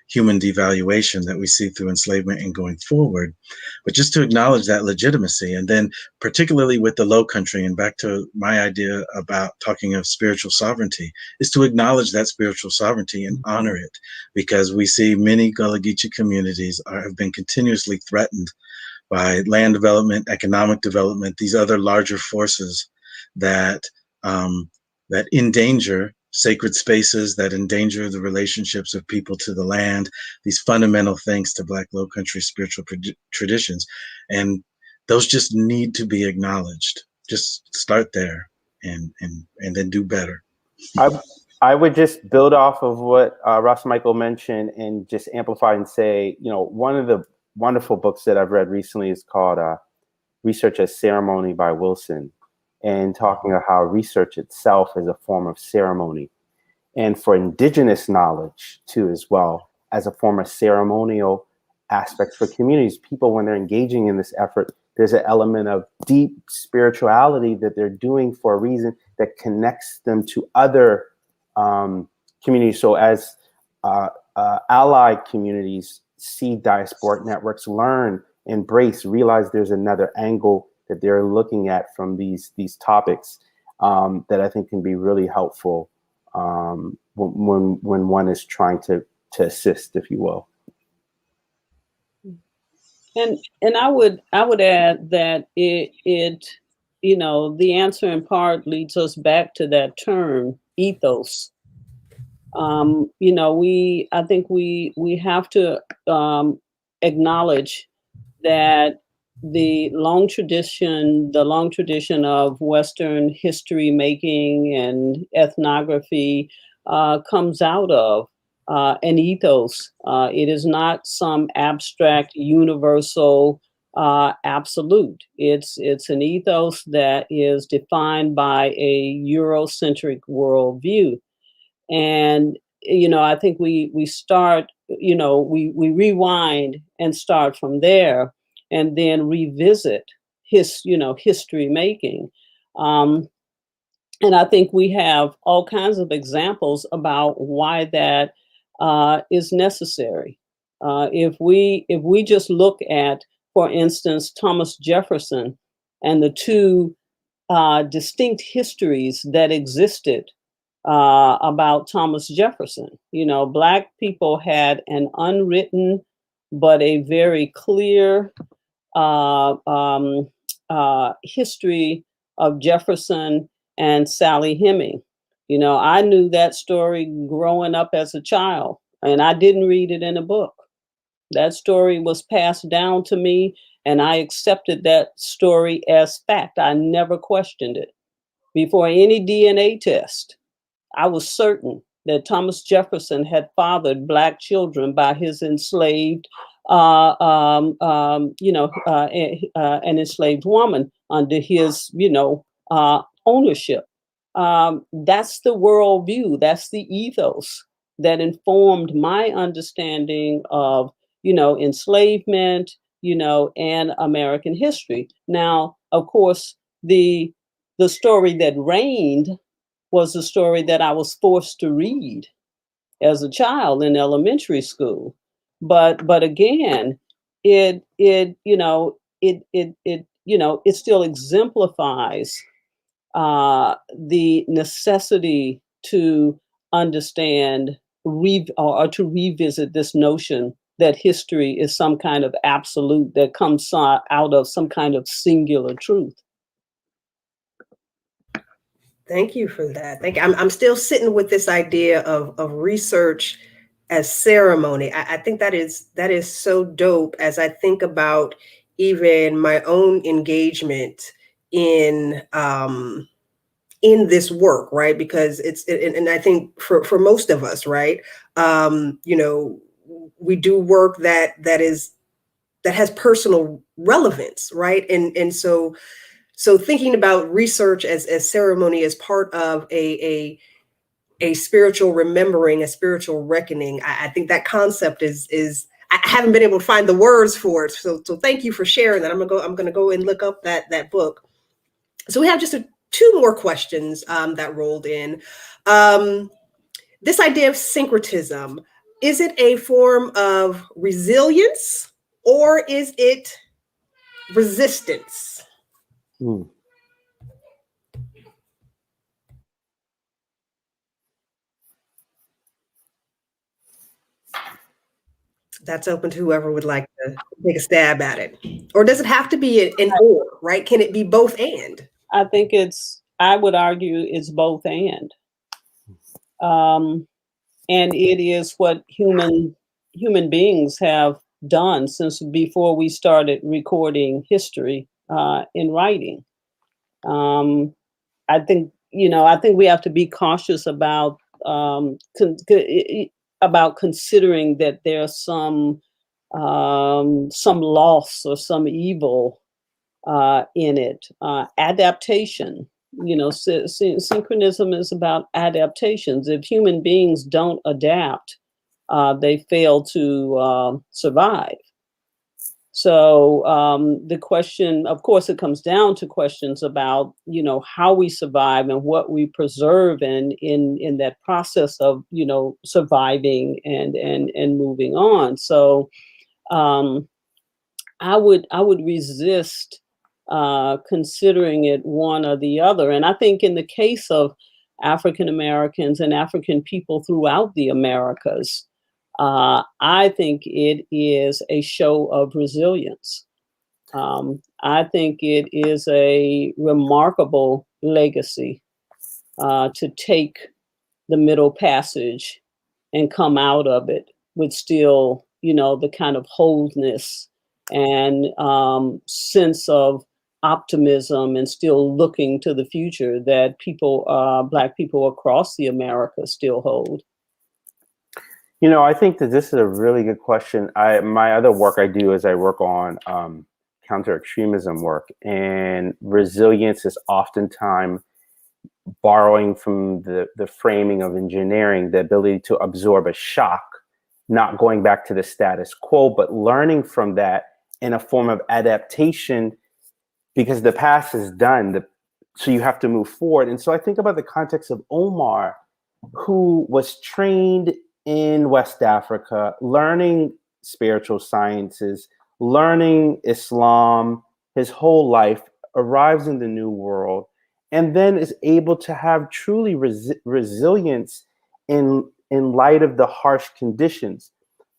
Speaker 5: human devaluation that we see through enslavement and going forward. But just to acknowledge that legitimacy, and then particularly with the Lowcountry, and back to my idea about talking of spiritual sovereignty, is to acknowledge that spiritual sovereignty and honor it, because we see many Gullah Geechee communities have been continuously threatened by land development, economic development, these other larger forces that endanger sacred spaces, that endanger the relationships of people to the land, these fundamental things to Black Lowcountry spiritual traditions. And those just need to be acknowledged. Just start there and then do better.
Speaker 4: I would just build off of what Ras Michael mentioned and just amplify and say, you know, one of the wonderful books that I've read recently is called Research as Ceremony by Wilson, and talking about how research itself is a form of ceremony, and for indigenous knowledge too, as well as a form of ceremonial aspects for communities. People, when they're engaging in this effort, there's an element of deep spirituality that they're doing for a reason that connects them to other communities. So as allied communities see diasporic networks, learn, embrace, realize there's another angle that they're looking at from these topics that I think can be really helpful when one is trying to assist, if you will.
Speaker 3: And I would add that it the answer in part leads us back to that term, ethos. I think we have to acknowledge that the long tradition of Western history making and ethnography comes out of an ethos. It is not some abstract, universal absolute. It's an ethos that is defined by a Eurocentric worldview. And I think we start, we rewind and start from there, and then revisit history making. And I think we have all kinds of examples about why that is necessary. If we just look at, for instance, Thomas Jefferson and the two distinct histories that existed about Thomas Jefferson. Black people had an unwritten but a very clear history of Jefferson and Sally Heming. I knew that story growing up as a child, and I didn't read it in a book. That story was passed down to me, and I accepted that story as fact. I never questioned it. Before any DNA test, I was certain that Thomas Jefferson had fathered Black children by his enslaved, an enslaved woman under his, ownership. That's the worldview. That's the ethos that informed my understanding of, enslavement, and American history. Now, of course, the story that reigned was the story that I was forced to read as a child in elementary school. But again, it still exemplifies the necessity to understand or to revisit this notion that history is some kind of absolute that comes out of some kind of singular truth.
Speaker 2: Thank you for that. Thank you. I'm still sitting with this idea of research as ceremony. I think that is so dope as I think about even my own engagement in this work, right? Because and I think for most of us, right? We do work that has personal relevance, right? And so thinking about research as ceremony as part of a spiritual remembering, a spiritual reckoning, I think that concept is I haven't been able to find the words for it. So thank you for sharing that. I'm gonna go and look up that book. So we have just two more questions that rolled in. This idea of syncretism, is it a form of resilience or is it resistance? That's open to whoever would like to take a stab at it. Or does it have to be an or, right? Can it be both and?
Speaker 3: I think I would argue it's both and. And it is what human beings have done since before we started recording history in writing. I think we have to be cautious about considering that there's some loss or some evil in it. Adaptation. Syncretism is about adaptations. If human beings don't adapt, they fail to survive. So the question, of course, it comes down to questions about, how we survive and what we preserve in that process of, surviving and moving on. So I would resist considering it one or the other. And I think in the case of African Americans and African people throughout the Americas, I think it is a show of resilience. I think it is a remarkable legacy to take the Middle Passage and come out of it with still, you know, the kind of wholeness and sense of optimism and still looking to the future that people, Black people across the Americas still hold.
Speaker 4: You know, I think that this is a really good question. My other work I do is I work on counter-extremism work, and resilience is oftentimes borrowing from the framing of engineering, the ability to absorb a shock, not going back to the status quo, but learning from that in a form of adaptation, because the past is done, so you have to move forward. And so I think about the context of Omar, who was trained in West Africa, learning spiritual sciences, learning Islam his whole life, arrives in the New World, and then is able to have truly resilience in light of the harsh conditions.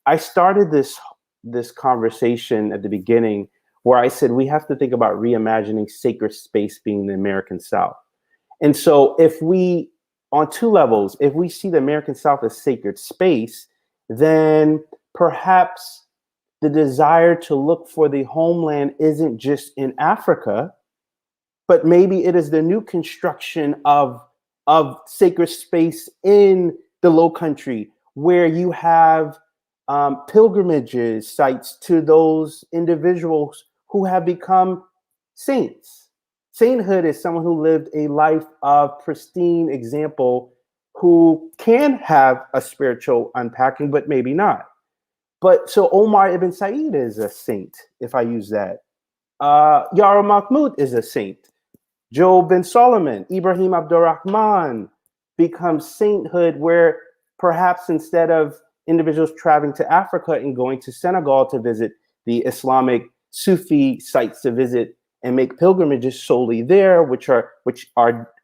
Speaker 4: I started this conversation at the beginning where I said we have to think about reimagining sacred space being the American South. And so if we, on two levels, if we see the American South as sacred space, then perhaps the desire to look for the homeland isn't just in Africa, but maybe it is the new construction of sacred space in the Lowcountry, where you have pilgrimages sites to those individuals who have become saints. Sainthood is someone who lived a life of pristine example, who can have a spiritual unpacking, but maybe not. But so Omar ibn Said is a saint, if I use that. Yara Mahmoud is a saint. Job bin Solomon, Ibrahim Abdurrahman becomes sainthood, where perhaps instead of individuals traveling to Africa and going to Senegal to visit the Islamic Sufi sites to visit and make pilgrimages solely there, which are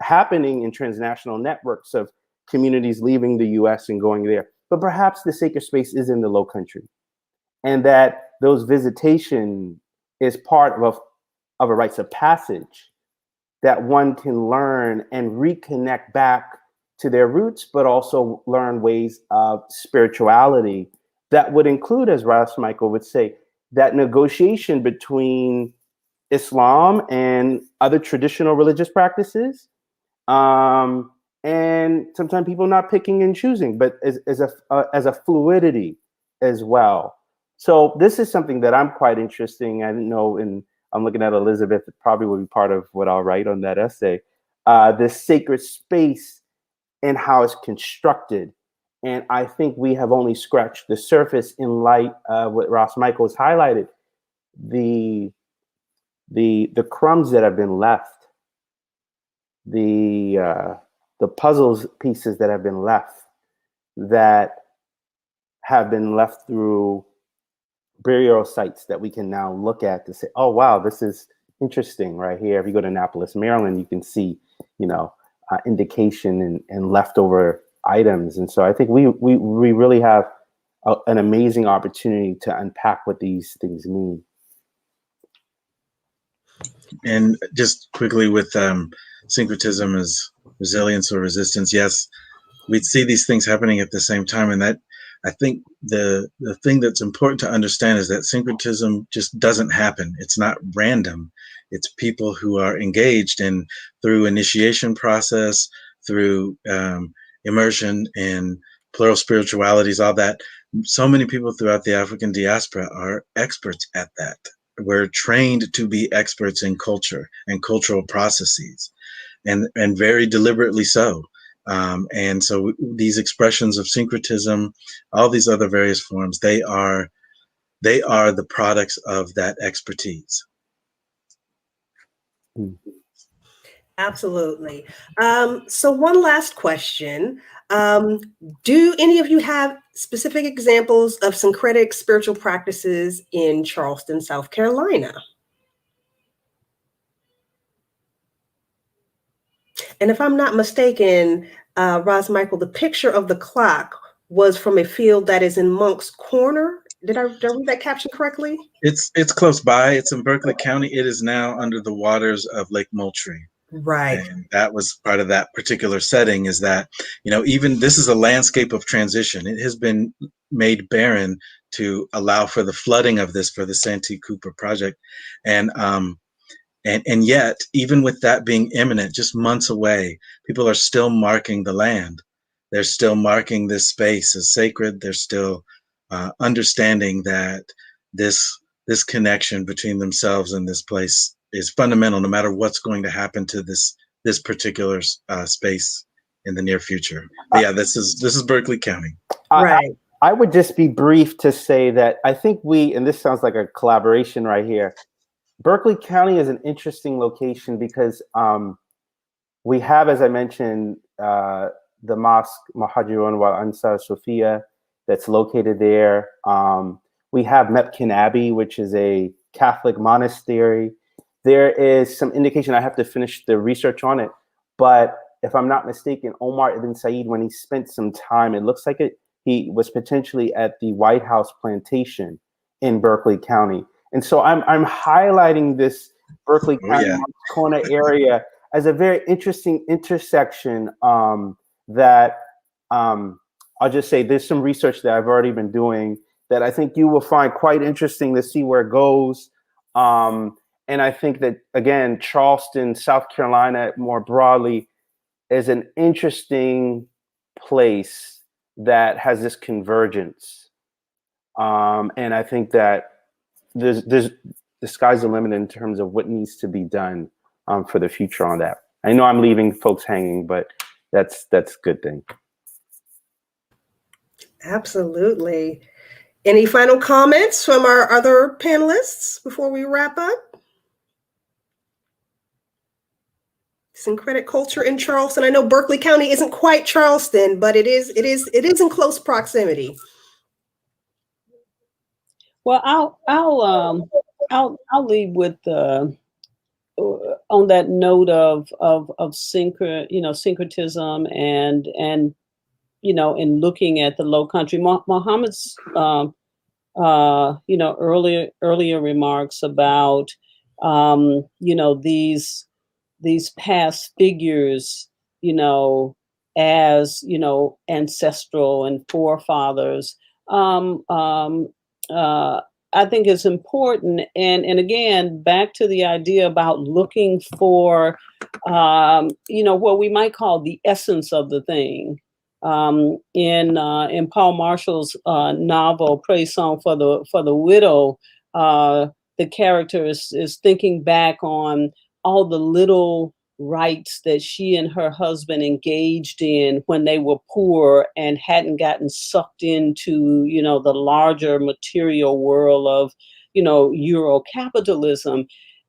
Speaker 4: happening in transnational networks of communities leaving the US and going there. But perhaps the sacred space is in the Lowcountry, and that those visitation is part of a rites of passage that one can learn and reconnect back to their roots, but also learn ways of spirituality that would include, as Ras Michael would say, that negotiation between Islam and other traditional religious practices, and sometimes people not picking and choosing, but as a fluidity as well. So this is something that I'm quite interesting. I didn't know, and I'm looking at Elizabeth, it probably will be part of what I'll write on that essay, this sacred space and how it's constructed. And I think we have only scratched the surface in light of what Ras Michael has highlighted, the crumbs that have been left, the puzzles pieces that have been left through burial sites that we can now look at to say, oh, wow, this is interesting right here. If you go to Annapolis, Maryland, you can see, indication and leftover items. And so I think we really have an amazing opportunity to unpack what these things mean.
Speaker 5: And just quickly with syncretism as resilience or resistance, yes, we'd see these things happening at the same time. And that, I think the thing that's important to understand is that syncretism just doesn't happen. It's not random. It's people who are engaged in through initiation process, through immersion in plural spiritualities, all that. So many people throughout the African diaspora are experts at that. We're trained to be experts in culture and cultural processes, and very deliberately so. And so these expressions of syncretism, all these other various forms, they are the products of that expertise.
Speaker 2: Absolutely. So one last question. Do any of you have specific examples of syncretic spiritual practices in Charleston, South Carolina? And if I'm not mistaken, Ras Michael, the picture of the clock was from a field that is in Monk's Corner Did I read that caption correctly?
Speaker 5: It's close by. It's in Berkeley County. It is now under the waters of Lake Moultrie.
Speaker 2: Right.
Speaker 5: And that was part of that particular setting, is that, even this is a landscape of transition. It has been made barren to allow for the flooding of this for the Santee Cooper project. And yet, even with that being imminent, just months away, people are still marking the land. They're still marking this space as sacred. They're still understanding that this connection between themselves and this place is fundamental, no matter what's going to happen to this particular space in the near future. But yeah, this is Berkeley County.
Speaker 2: Right.
Speaker 4: I would just be brief to say that I think and this sounds like a collaboration right here. Berkeley County is an interesting location because we have, as I mentioned, the mosque Muhajirun wal Ansar Sophia that's located there. We have Mepkin Abbey, which is a Catholic monastery. There is some indication, I have to finish the research on it, but if I'm not mistaken, Omar ibn Said, when he spent some time, it looks like he was potentially at the White House plantation in Berkeley County. And so I'm highlighting this Berkeley County Corner area as a very interesting intersection that I'll just say there's some research that I've already been doing that I think you will find quite interesting to see where it goes. And I think that, again, Charleston, South Carolina, more broadly, is an interesting place that has this convergence. And I think that there's the sky's the limit in terms of what needs to be done for the future on that. I know I'm leaving folks hanging, but that's a good thing.
Speaker 2: Absolutely. Any final comments from our other panelists before we wrap up? Syncretic culture in Charleston. I know Berkeley County isn't quite Charleston, but it is in close proximity.
Speaker 3: Well, I'll leave with on that note of syncretism and in looking at the Lowcountry. Muhammad's earlier remarks about these past figures, as ancestral and forefathers. I think it's important, and again, back to the idea about looking for, what we might call the essence of the thing. In Paul Marshall's novel "Praise Song for the Widow," the character is thinking back on all the little rites that she and her husband engaged in when they were poor and hadn't gotten sucked into, the larger material world of, Euro capitalism.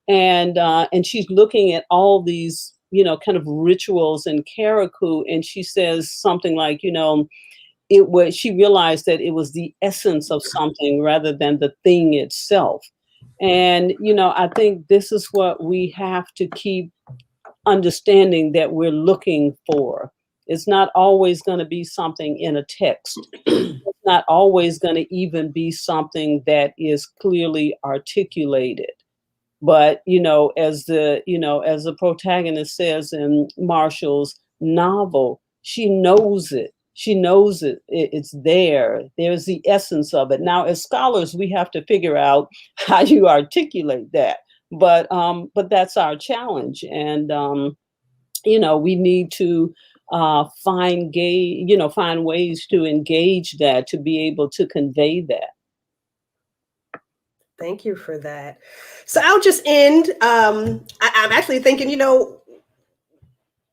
Speaker 3: And she's looking at all these, kind of rituals in Karakou, and she says something like, she realized that it was the essence of something rather than the thing itself. And, I think this is what we have to keep understanding, that we're looking for. It's not always going to be something in a text. It's not always going to even be something that is clearly articulated. But, as the protagonist says in Marshall's novel, she knows it. She knows it. It's there. There's the essence of it. Now, as scholars, we have to figure out how you articulate that. But that's our challenge. And, we need to find ways to engage that, to be able to convey that.
Speaker 2: Thank you for that. So I'll just end. I'm actually thinking,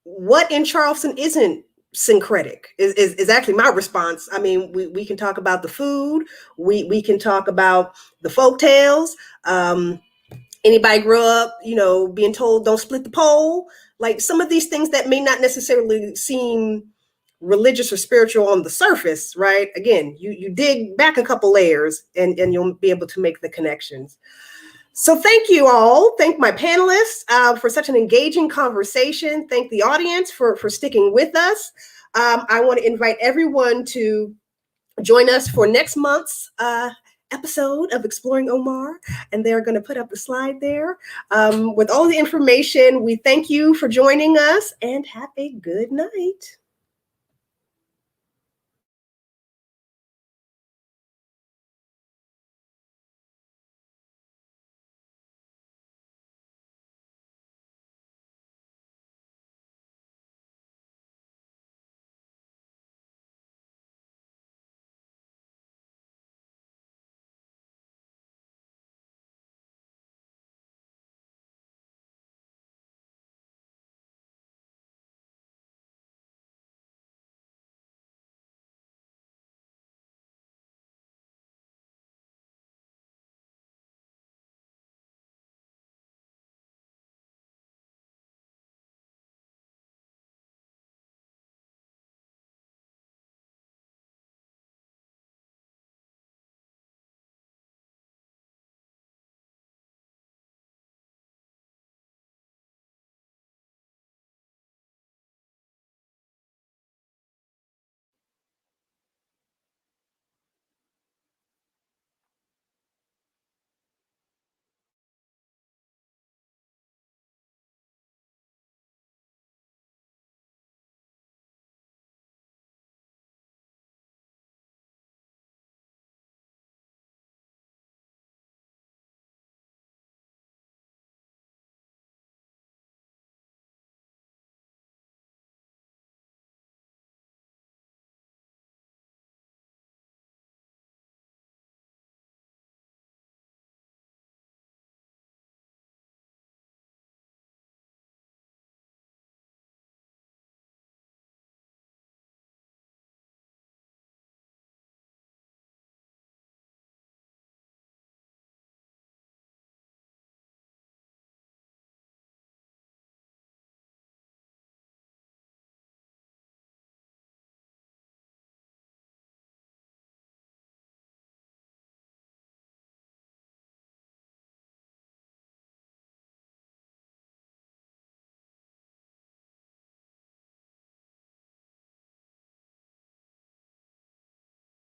Speaker 2: what in Charleston isn't syncretic is actually my response. I mean, we can talk about the food. We can talk about the folk tales. Anybody grew up, being told don't split the pole? Like some of these things that may not necessarily seem religious or spiritual on the surface, right? Again, you dig back a couple layers and you'll be able to make the connections. So thank you all. Thank my panelists for such an engaging conversation. Thank the audience for sticking with us. I want to invite everyone to join us for next month's episode of Exploring Omar, and they're going to put up the slide there with all the information. We thank you for joining us and have a good night.